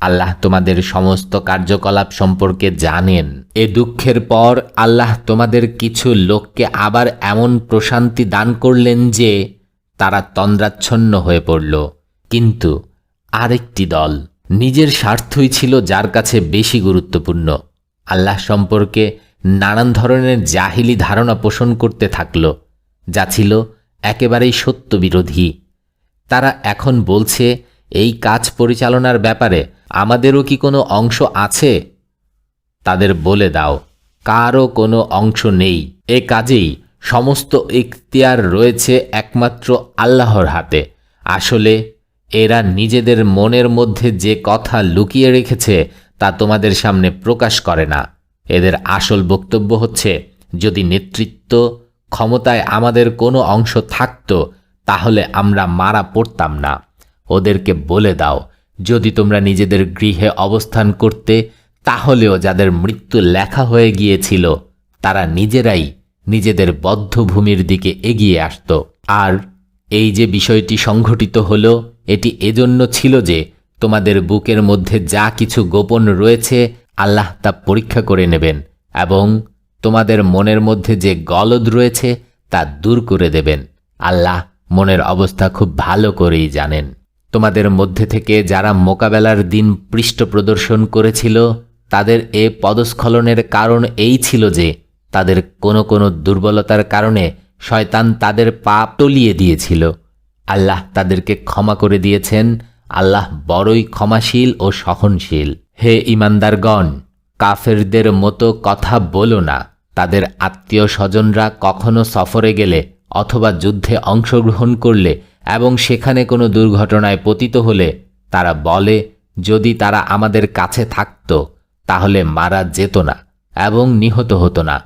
আল্লাহ তোমাদের সমস্ত কার্যকলাপ সম্পর্কে জানেন। এ দুঃখের পর আল্লাহ তোমাদের কিছু লোককে আবার এমন প্রশান্তি দান করলেন যে তারা তন্দ্রাচ্ছন্ন হয়ে পড়ল। কিন্তু আরেকটি দল নিজের স্বার্থই ছিল যার কাছে বেশি গুরুত্বপূর্ণ, আল্লাহ সম্পর্কে নানান ধরনের জাহিলি ধারণা পোষণ করতে থাকল, যা ছিল একেবারেই সত্যবিরোধী। তারা এখন বলছে, এই কাজ পরিচালনার ব্যাপারে আমাদেরও কি কোনো অংশ আছে? তাদের বলে দাও, কারও কোনো অংশ নেই। এ কাজেই সমস্ত ইখতিয়ার রয়েছে একমাত্র আল্লাহর হাতে। আসলে এরা নিজেদের মনের মধ্যে যে কথা লুকিয়ে রেখেছে তা তোমাদের সামনে প্রকাশ করে না। এদের আসল বক্তব্য হচ্ছে, যদি নেতৃত্ব ক্ষমতায় আমাদের কোনো অংশ থাকত তাহলে আমরা মারা পড়তাম না। ওদেরকে বলে দাও, যদি তোমরা নিজেদের গৃহে অবস্থান করতে তাহলেও যাদের মৃত্যু লেখা হয়ে গিয়েছিল তারা নিজেরাই নিজেদের বদ্ধভূমির দিকে এগিয়ে আসত। আর এই যে বিষয়টি সংঘটিত হলো, এটি এজন্য ছিল যে তোমাদের বুকের মধ্যে যা কিছু গোপন রয়েছে আল্লাহ তা পরীক্ষা করে নেবেন এবং তোমাদের মনের মধ্যে যে গলদ রয়েছে তা দূর করে দেবেন। আল্লাহ মনের অবস্থা খুব ভালো করেই জানেন। তোমাদের মধ্যে থেকে যারা মোকাবেলার দিন পৃষ্ঠ প্রদর্শন করেছিল তাদের এ পদস্খলনের কারণ এই ছিল যে তাদের কোনো কোনো দুর্বলতার কারণে শয়তান তাদের পা টলিয়ে দিয়েছিল। আল্লাহ তাদেরকে ক্ষমা করে দিয়েছেন। আল্লাহ বড়ই ক্ষমাশীল ও সহনশীল। হে ঈমানদারগণ, কাফেরদের মতো কথা বলো না। তাদের আত্মীয় স্বজনরা কখনো সফরে গেলে অথবা যুদ্ধে অংশগ্রহণ করলে এবং সেখানে কোনো দুর্ঘটনায় পতিত হলে তারা বলে, যদি তারা আমাদের কাছে থাকত তাহলে মারা যেত না এবং নিহত হতো না।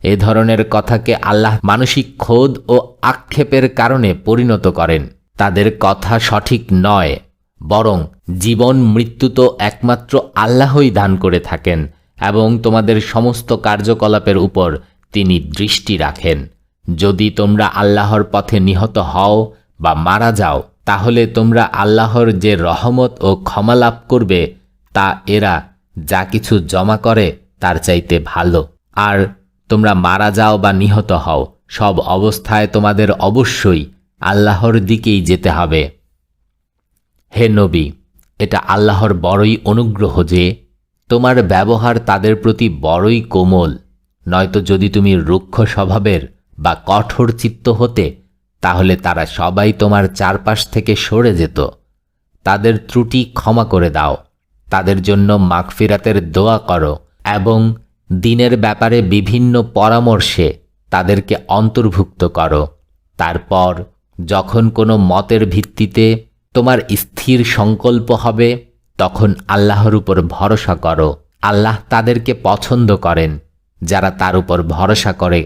এ ধরনের কথাকে আল্লাহ মানসিক খোদ ও আক্ষেপের কারণে পরিণত করেন। তাদের কথা সঠিক নয়, বরং জীবন মৃত্যু তো একমাত্র আল্লাহই দান করে থাকেন এবং তোমাদের সমস্ত কার্যকলাপের উপর তিনি দৃষ্টি রাখেন। যদি তোমরা আল্লাহর পথে নিহত হও বা মারা যাও তাহলে তোমরা আল্লাহর যে রহমত ও ক্ষমা লাভ করবে তা এরা যা কিছু জমা করে তার চাইতে ভালো। আর তোমরা মারা যাও বা নিহত হও, সব অবস্থায় তোমাদের অবশ্যই আল্লাহর দিকেই যেতে হবে। হে নবী, এটা আল্লাহর বড়ই অনুগ্রহ যে তোমার ব্যবহার তাদের প্রতি বড়ই কোমল। নয়তো যদি তুমি রুক্ষ স্বভাবের বা কঠোর চিত্ত হতে তাহলে তারা সবাই তোমার চারপাশ থেকে সরে যেত। তাদের ত্রুটি ক্ষমা করে দাও, তাদের জন্য মাগফিরাতের দোয়া করো এবং দিনের ব্যাপারে বিভিন্ন পরামর্শে তাদেরকে অন্তর্ভুক্ত করো। তারপর যখন কোনো মতের ভিত্তিতে তোমার স্থির সংকল্প হবে তখন আল্লাহর উপর ভরসা করো। আল্লাহ তাদেরকে পছন্দ করেন যারা তার উপর ভরসা করে,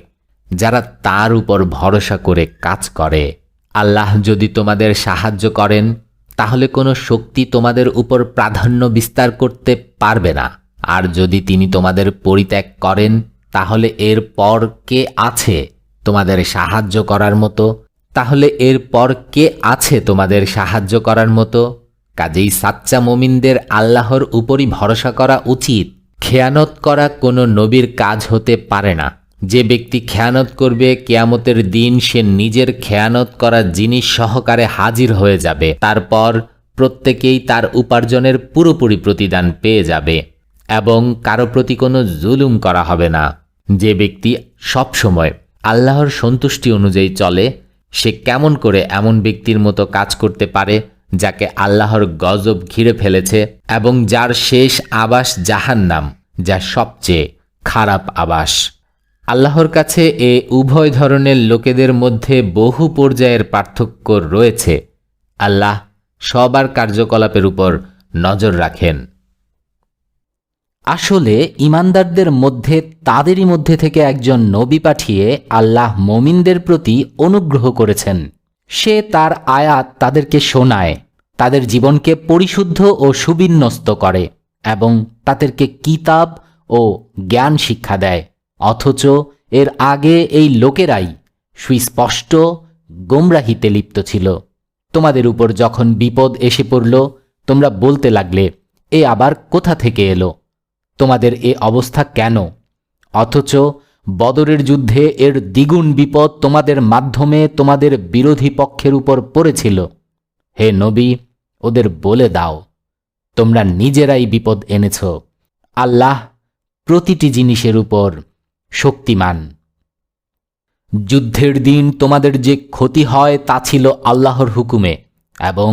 যারা তার উপর ভরসা করে কাজ করে। আল্লাহ যদি তোমাদের সাহায্য করেন তাহলে কোনো শক্তি তোমাদের উপর প্রাধান্য বিস্তার করতে পারবে না। আর যদি তিনি তোমাদের পরিত্যাগ করেন তাহলে এর পর কে আছে তোমাদের সাহায্য করার মতো? কাজেই সাচ্চা মুমিনদের আল্লাহর উপরই ভরসা করা উচিত। খেয়ানত করা কোনো নবীর কাজ হতে পারে না। যে ব্যক্তি খেয়ানত করবে কিয়ামতের দিন সে নিজের খেয়ানত করা জিনিস সহকারে হাজির হয়ে যাবে। তারপর প্রত্যেকেই তার উপার্জনের পুরোপুরি প্রতিদান পেয়ে যাবে এবং কারো প্রতি কোনো জুলুম করা হবে না। যে ব্যক্তি সবসময় আল্লাহর সন্তুষ্টি অনুযায়ী চলে সে কেমন করে এমন ব্যক্তির মতো কাজ করতে পারে যাকে আল্লাহর গজব ঘিরে ফেলেছে এবং যার শেষ আবাস জাহান্নাম, যা সবচেয়ে খারাপ আবাস। আল্লাহর কাছে এ উভয় ধরনের লোকেদের মধ্যে বহু পর্যায়ের পার্থক্য রয়েছে। আল্লাহ সবার কার্যকলাপের উপর নজর রাখেন। আসলে ঈমানদারদের মধ্যে তাদেরই মধ্যে থেকে একজন নবী পাঠিয়ে আল্লাহ মুমিনদের প্রতি অনুগ্রহ করেছেন। সে তার আয়াত তাদেরকে শোনায়, তাদের জীবনকে পরিশুদ্ধ ও সুবিন্যস্ত করে এবং তাদেরকে কিতাব ও জ্ঞান শিক্ষা দেয়। অথচ এর আগে এই লোকেরাই সুস্পষ্ট গোমরাহিতে লিপ্ত ছিল। তোমাদের উপর যখন বিপদ এসে পড়ল, তোমরা বলতে লাগলে, এ আবার কোথা থেকে এলো? তোমাদের এ অবস্থা কেন? অথচ বদরের যুদ্ধে এর দ্বিগুণ বিপদ তোমাদের মাধ্যমে তোমাদের বিরোধী পক্ষের উপর পড়েছিল। হে নবী, ওদের বলে দাও, তোমরা নিজেরাই বিপদ এনেছ। আল্লাহ প্রতিটি জিনিসের উপর শক্তিমান। যুদ্ধের দিন তোমাদের যে ক্ষতি হয় তা ছিল আল্লাহর হুকুমে, এবং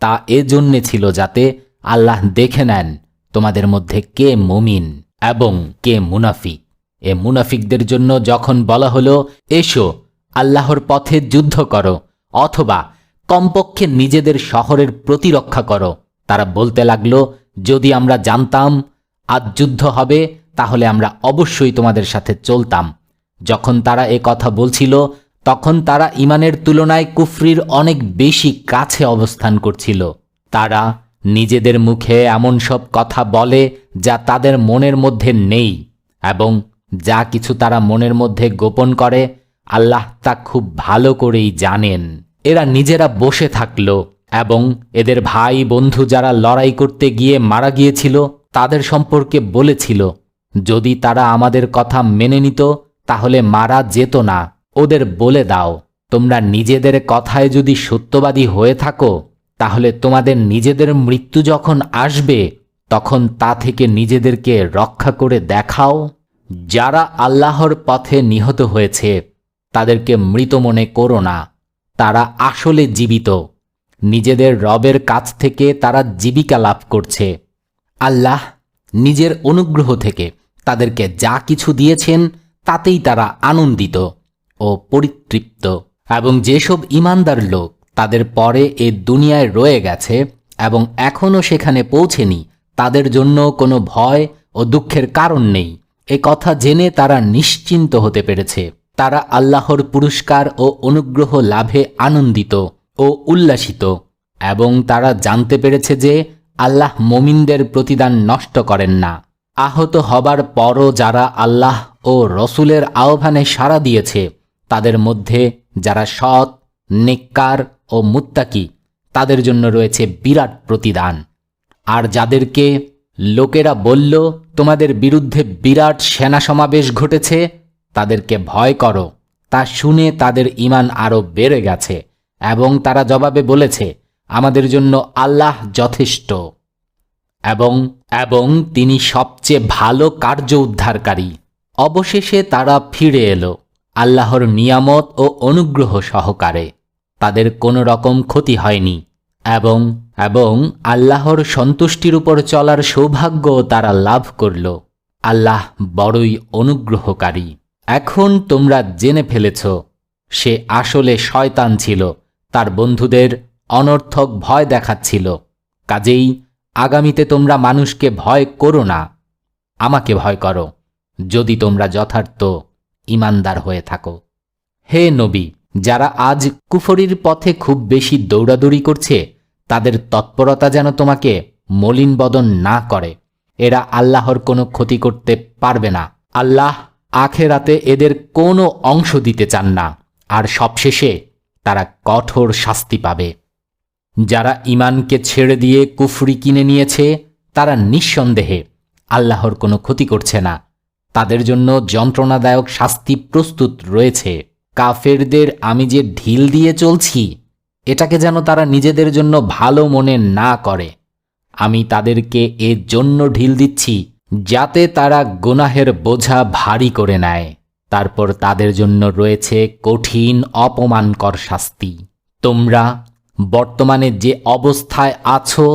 তা এজন্যে ছিল যাতে আল্লাহ দেখে নেন তোমাদের মধ্যে কে মুমিন এবং কে মুনাফিক। এ মুনাফিকদের জন্য যখন বলা হলো, এসো আল্লাহর পথে যুদ্ধ করো, অথবা কমপক্ষে নিজেদের শহরের প্রতিরক্ষা করো, তারা বলতে লাগলো, যদি আমরা জানতাম আজ যুদ্ধ হবে তাহলে আমরা অবশ্যই তোমাদের সাথে চলতাম। যখন তারা এ কথা বলছিল, তখন তারা ঈমানের তুলনায় কুফরির অনেক বেশি কাছে অবস্থান করছিল। তারা নিজেদের মুখে এমন সব কথা বলে যা তাদের মনের মধ্যে নেই, এবং যা কিছু তারা মনের মধ্যে গোপন করে আল্লাহ তা খুব ভালো করেই জানেন। এরা নিজেরা বসে থাকল এবং এদের ভাই বন্ধু যারা লড়াই করতে গিয়ে মারা গিয়েছিল তাদের সম্পর্কে বলেছিল, যদি তারা আমাদের কথা মেনে নিত তাহলে মারা যেত না। ওদের বলে দাও, তোমরা নিজেদের কথায় যদি সত্যবাদী হয়ে থাকো তাহলে তোমাদের নিজেদের মৃত্যু যখন আসবে তখন তা থেকে নিজেদেরকে রক্ষা করে দেখাও। যারা আল্লাহর পথে নিহত হয়েছে তাদেরকে মৃত মনে করো না, তারা আসলে জীবিত। নিজেদের রবের কাছ থেকে তারা জীবিকা লাভ করছে। আল্লাহ নিজের অনুগ্রহ থেকে তাদেরকে যা কিছু দিয়েছেন তাতেই তারা আনন্দিত ও পরিতৃপ্ত। এবং যেসব ঈমানদার লোক তাদের পরে এ দুনিয়ায় রয়ে গেছে এবং এখনও সেখানে পৌঁছেনি, তাদের জন্য কোনো ভয় ও দুঃখের কারণ নেই। এ কথা জেনে তারা নিশ্চিন্ত হতে পেরেছে। তারা আল্লাহর পুরস্কার ও অনুগ্রহ লাভে আনন্দিত ও উল্লাসিত, এবং তারা জানতে পেরেছে যে আল্লাহ মুমিনদের প্রতিদান নষ্ট করেন না। আহত হবার পরও যারা আল্লাহ ও রসুলের আহ্বানে সাড়া দিয়েছে তাদের মধ্যে যারা সৎ, নেককার ও মুত্তাকি, তাদের জন্য রয়েছে বিরাট প্রতিদান। আর যাদেরকে লোকেরা বলল, তোমাদের বিরুদ্ধে বিরাট সেনা সমাবেশ ঘটেছে, তাদেরকে ভয় করো, তা শুনে তাদের ঈমান আরও বেড়ে গেছে এবং তারা জবাবে বলেছে, আমাদের জন্য আল্লাহ যথেষ্ট, এবং তিনি সবচেয়ে ভালো কার্য উদ্ধারকারী। অবশেষে তারা ফিরে এলো আল্লাহর নিয়ামত ও অনুগ্রহ সহকারে। তাদের কোনো রকম ক্ষতি হয়নি, এবং আল্লাহর সন্তুষ্টির উপর চলার সৌভাগ্য তারা লাভ করল। আল্লাহ বড়ই অনুগ্রহকারী। এখন তোমরা জেনে ফেলেছ সে আসলে শয়তান ছিল, তার বন্ধুদের অনর্থক ভয় দেখাচ্ছিল। কাজেই আগামীতে তোমরা মানুষকে ভয় করো না, আমাকে ভয় করো, যদি তোমরা যথার্থ ঈমানদার হয়ে থাকো। হে নবী, যারা আজ কুফরির পথে খুব বেশি দৌড়াদৌড়ি করছে তাদের তৎপরতা যেন তোমাকে মলিন বদন না করে। এরা আল্লাহর কোনো ক্ষতি করতে পারবে না। আল্লাহ আখেরাতে এদের কোনো অংশ দিতে চান না, আর সবশেষে তারা কঠোর শাস্তি পাবে। যারা ঈমানকে ছেড়ে দিয়ে কুফরি কিনে নিয়েছে তারা নিঃসন্দেহে আল্লাহর কোনো ক্ষতি করছে না। তাদের জন্য যন্ত্রণাদায়ক শাস্তি প্রস্তুত রয়েছে। কাফেরদের আমি যে ঢিল দিয়ে চলছি এটাকে যেন তারা নিজেদের জন্য ভালো মনে না করে। আমি তাদেরকে এর জন্য ঢিল দিচ্ছি যাতে তারা গুনাহের বোঝা ভারী করে নেয়। তারপর তাদের জন্য রয়েছে কঠিন অপমানকর শাস্তি। তোমরা বর্তমানে যে অবস্থায় আছো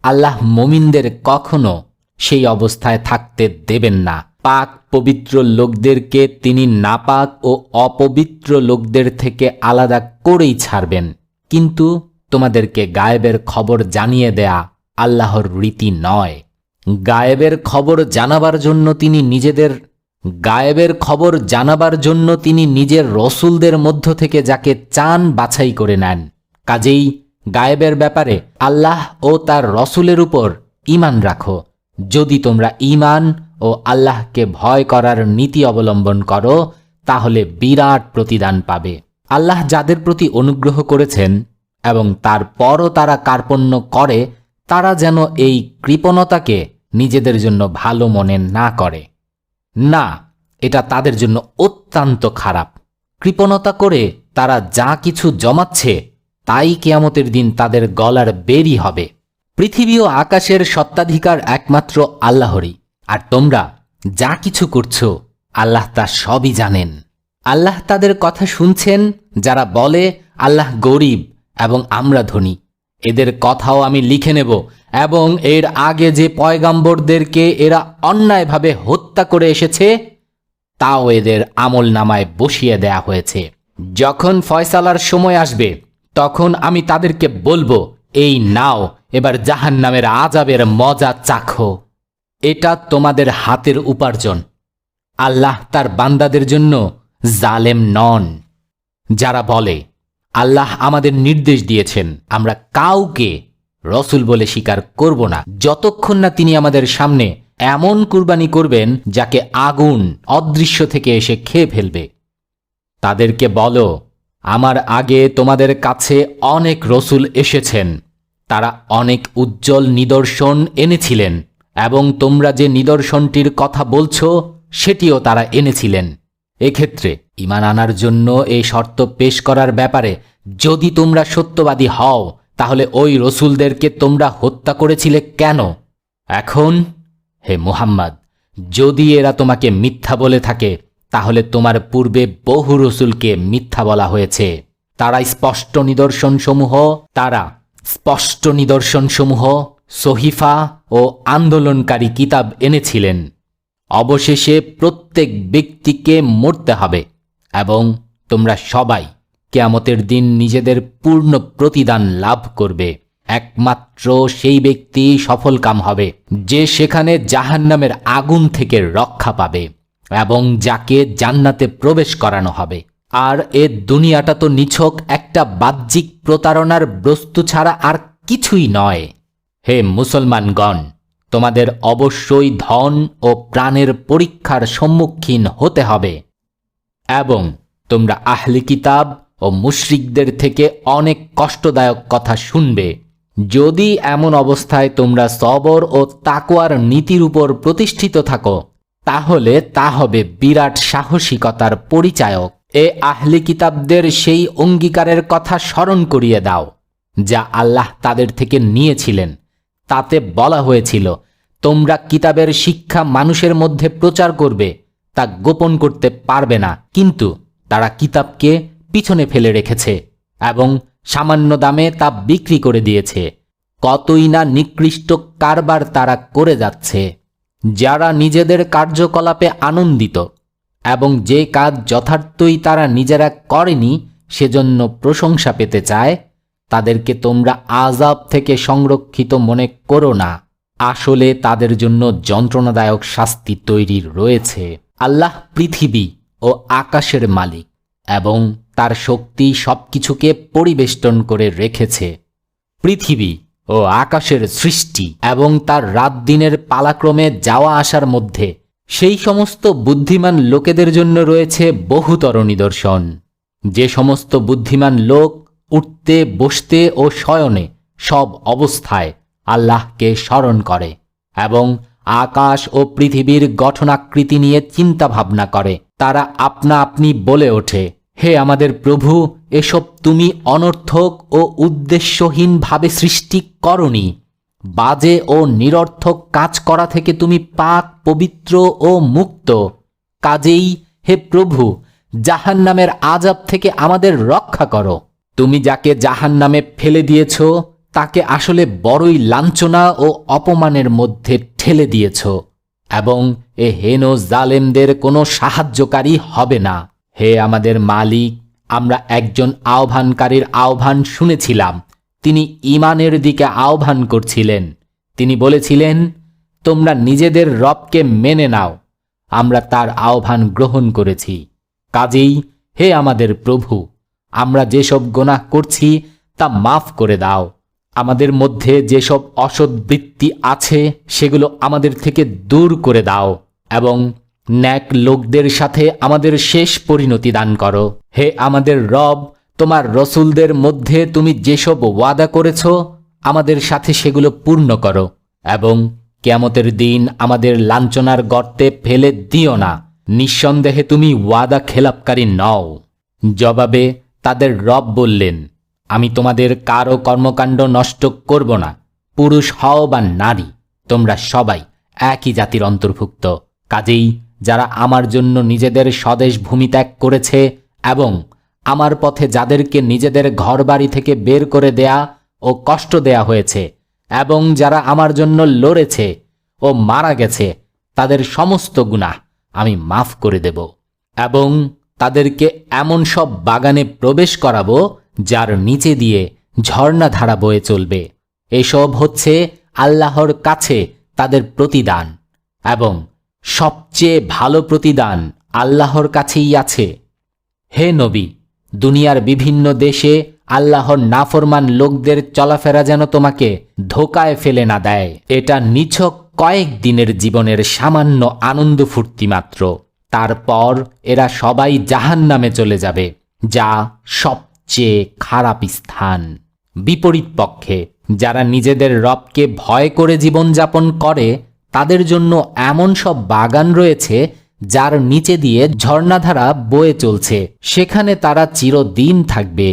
আল্লাহ মুমিনদের কখনো সেই অবস্থায় থাকতে দেবেন না। পাক পবিত্র লোকদেরকে তিনি নাপাক ও অপবিত্র লোকদের থেকে আলাদা করেই ছাড়বেন, কিন্তু তোমাদেরকে গায়েবের খবর জানিয়ে দেয়া আল্লাহর রীতি নয়। গায়েবের খবর জানাবার জন্য তিনি নিজের রসুলদের মধ্য থেকে যাকে চান বাছাই করে নেন। কাজেই গায়েবের ব্যাপারে আল্লাহ ও তার রসুলের উপর ঈমান রাখো। যদি তোমরা ঈমান ও আল্লাহকে ভয় করার নীতি অবলম্বন করো তাহলে বিরাট প্রতিদান পাবে। আল্লাহ যাদের প্রতি অনুগ্রহ করেছেন এবং তারপরও তারা কার্পণ্য করে, তারা যেন এই কৃপণতাকে নিজেদের জন্য ভালো মনে না করে। না, এটা তাদের জন্য অত্যন্ত খারাপ। কৃপণতা করে তারা যা কিছু জমাচ্ছে তাই কিয়ামতের দিন তাদের গলার বেরই হবে। পৃথিবী ও আকাশের সত্ত্বাধিকার একমাত্র আল্লাহরই, আর তোমরা যা কিছু করছো আল্লাহ তা সবই জানেন। আল্লাহ তাদের কথা শুনছেন যারা বলে আল্লাহ গরিব এবং আমরা ধনী। এদের কথাও আমি লিখে নেব এবং এর আগে যে পয়গাম্বরদেরকে এরা অন্যায়ভাবে হত্যা করে এসেছে তাও এদের আমল নামায় বসিয়ে দেয়া হয়েছে। যখন ফয়সালার সময় আসবে তখন আমি তাদেরকে বলবো, এই নাও, এবার জাহান্নামের আযাবের মজা চাখো। এটা তোমাদের হাতের উপার্জন। আল্লাহ তার বান্দাদের জন্য জালেম নন। যারা বলে আল্লাহ আমাদের নির্দেশ দিয়েছেন, আমরা কাউকে রসুল বলে স্বীকার করব না যতক্ষণ না তিনি আমাদের সামনে এমন কুরবানি করবেন যাকে আগুন অদৃশ্য থেকে এসে খেয়ে ফেলবে। তাদেরকে বলো, আমার আগে তোমাদের কাছে অনেক রসুল এসেছেন, তারা অনেক উজ্জ্বল নিদর্শন এনেছিলেন এবং তোমরা যে নিদর্শনটির কথা বলছো সেটিও তারা এনেছিলেন। এক্ষেত্রে ঈমান আনার জন্য এই শর্ত পেশ করার ব্যাপারে যদি তোমরা সত্যবাদী হও তাহলে ওই রসুলদেরকে তোমরা হত্যা করেছিলে কেন? এখন হে মুহাম্মদ, যদি এরা তোমাকে মিথ্যা বলে থাকে তাহলে তোমার পূর্বে বহু রসুলকে মিথ্যা বলা হয়েছে। তারা স্পষ্ট নিদর্শনসমূহ সহিফা ও আন্দোলনকারী কিতাব এনেছিলেন। অবশেষে প্রত্যেক ব্যক্তিকে মরতে হবে এবং তোমরা সবাই কিয়ামতের দিন নিজেদের পূর্ণ প্রতিদান লাভ করবে। একমাত্র সেই ব্যক্তি সফলকাম হবে যে সেখানে জাহান্নামের আগুন থেকে রক্ষা পাবে এবং যাকে জান্নাতে প্রবেশ করানো হবে। আর এ দুনিয়াটা তো নিছক একটা বাহ্যিক প্রতারণার বস্তু ছাড়া আর কিছুই নয়। হে মুসলমানগণ, তোমাদের অবশ্যই ধন ও প্রাণের পরীক্ষার সম্মুখীন হতে হবে এবং তোমরা আহলি কিতাব ও মুশরিকদের থেকে অনেক কষ্টদায়ক কথা শুনবে। যদি এমন অবস্থায় তোমরা সবর ও তাকওয়ার নীতির উপর প্রতিষ্ঠিত থাকো তাহলে তা হবে বিরাট সাহসিকতার পরিচায়ক। এ আহলি কিতাবদের সেই অঙ্গীকারের কথা স্মরণ করিয়ে দাও যা আল্লাহ তাদের থেকে নিয়েছিলেন। তাতে বলা হয়েছিল, তোমরা কিতাবের শিক্ষা মানুষের মধ্যে প্রচার করবে, তা গোপন করতে পারবে না। কিন্তু তারা কিতাবকে পিছনে ফেলে রেখেছে এবং সামান্য দামে তা বিক্রি করে দিয়েছে। কতই না নিকৃষ্ট কারবার তারা করে যাচ্ছে। যারা নিজেদের কার্যকলাপে আনন্দিত এবং যে কাজ যথার্থই তারা নিজেরা করেনি সেজন্য প্রশংসা পেতে চায়, তাদেরকে তোমরা আযাব থেকে সংরক্ষিত মনে করো না। আসলে তাদের জন্য যন্ত্রণাদায়ক শাস্তি তৈরি রয়েছে। আল্লাহ পৃথিবী ও আকাশের মালিক এবং তার শক্তি সবকিছুকে পরিবেষ্টন করে রেখেছে। পৃথিবী ও আকাশের সৃষ্টি এবং তার রাত দিনের পালাক্রমে যাওয়া আসার মধ্যে সেই সমস্ত বুদ্ধিমান লোকেদের জন্য রয়েছে বহুতর নিদর্শন। যে সমস্ত বুদ্ধিমান লোক উঠতে, বসতে ও শয়নে সব অবস্থায় আল্লাহকে স্মরণ করে এবং আকাশ ও পৃথিবীর গঠনাকৃতি নিয়ে চিন্তা ভাবনা করে, তারা আপনা আপনি বলে ওঠে, হে আমাদের প্রভু, এসব তুমি অনর্থক ও উদ্দেশ্যহীনভাবে সৃষ্টি করনি। বাজে ও নিরর্থক কাজ করা থেকে তুমি পাক, পবিত্র ও মুক্ত। কাজেই হে প্রভু, জাহান্নামের আযাব থেকে আমাদের রক্ষা করো। তুমি যাকে জাহান্নামে ফেলে দিয়েছ তাকে আসলে বড়ই লাঞ্ছনা ও অপমানের মধ্যে ঠেলে দিয়েছ এবং এ হেন জালেমদের কোনো সাহায্যকারী হবে না। হে আমাদের মালিক, আমরা একজন আহ্বানকারীর আহ্বান শুনেছিলাম। তিনি ঈমানের দিকে আহ্বান করছিলেন। তিনি বলেছিলেন, তোমরা নিজেদের রবকে মেনে নাও। আমরা তার আহ্বান গ্রহণ করেছি। কাজেই হে আমাদের প্রভু, আমরা যেসব গুনাহ করছি তা মাফ করে দাও। আমাদের মধ্যে যেসব অসৎ বৃত্তি আছে সেগুলো আমাদের থেকে দূর করে দাও এবং ন্যাক লোকদের সাথে আমাদের শেষ পরিণতি দান করো। হে আমাদের রব, তোমার রসুলদের মধ্যে তুমি যেসব ওয়াদা করেছ আমাদের সাথে সেগুলো পূর্ণ করো, এবং কিয়ামতের দিন আমাদের লাঞ্ছনার গর্তে ফেলে দিও না। নিঃসন্দেহে তুমি ওয়াদা খেলাপকারী নও। জবাবে তাদের রব বললেন, আমি তোমাদের কারো কর্মকাণ্ড নষ্ট করব না। পুরুষ হও বা নারী, তোমরা সবাই একই জাতির অন্তর্ভুক্ত। কাজেই যারা আমার জন্য নিজেদের স্বদেশ ভূমি ত্যাগ করেছে এবং আমার পথে যাদেরকে নিজেদের ঘরবাড়ি থেকে বের করে দেয়া ও কষ্ট দেয়া হয়েছে, এবং যারা আমার জন্য লড়েছে ও মারা গেছে, তাদের সমস্ত গুনাহ আমি মাফ করে দেব, এবং তাদেরকে এমন সব বাগানে প্রবেশ করাবো যার নিচে দিয়ে ঝর্ণাধারা বয়ে চলবে। এসব হচ্ছে আল্লাহর কাছে তাদের প্রতিদান, এবং সবচেয়ে ভালো প্রতিদান আল্লাহর কাছেই আছে। হে নবী, দুনিয়ার বিভিন্ন দেশে আল্লাহর নাফরমান লোকদের চলাফেরা যেন তোমাকে ধোকায় ফেলে না দেয়। এটা নিছক কয়েক দিনের জীবনের সামান্য আনন্দ ফুর্তি মাত্র। তারপর এরা সবাই জাহান্নামে চলে যাবে, যা সবচেয়ে খারাপ স্থান। বিপরীত পক্ষে যারা নিজেদের রবকে ভয় করে জীবনযাপন করে, তাদের জন্য এমন সব বাগান রয়েছে যার নিচে দিয়ে ঝর্ণাধারা বয়ে চলছে, সেখানে তারা চিরদিন থাকবে।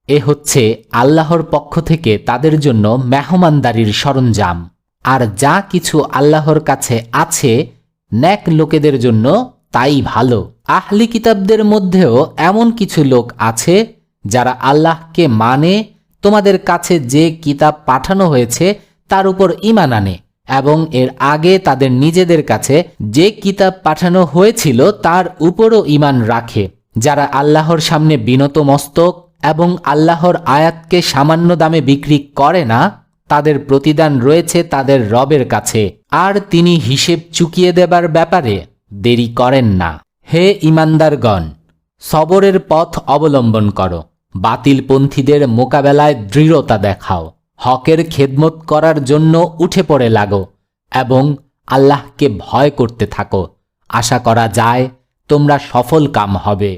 এ হচ্ছে আল্লাহর পক্ষ থেকে তাদের জন্য মেহমানদারির সরঞ্জাম। আর যা কিছু আল্লাহর কাছে আছে ন্যাক লোকেদের জন্য তাই ভালো। আহলি কিতাবদের মধ্যেও এমন কিছু লোক আছে যারা আল্লাহকে মানে, তোমাদের কাছে যে কিতাব পাঠানো হয়েছে তার উপর ঈমান আনে, এবং এর আগে তাদের নিজেদের কাছে যে কিতাব পাঠানো হয়েছিল তার উপরও ঈমান রাখে। যারা আল্লাহর সামনে বিনত মস্তক এবং আল্লাহর আয়াতকে সামান্য দামে বিক্রি করে না, তাদের প্রতিদান রয়েছে তাদের রবের কাছে, আর তিনি হিসেব চুকিয়ে দেবার ব্যাপারে দেরি করেন না। হে ঈমানদারগণ, সবরের পথ অবলম্বন করো, বাতিলপন্থীদের মোকাবেলায় দৃঢ়তা দেখাও, হকের খেদমত করার জন্য উঠে পড়ে লাগো, এবং আল্লাহকে ভয় করতে থাকো। আশা করা যায় তোমরা সফল কাম হবে।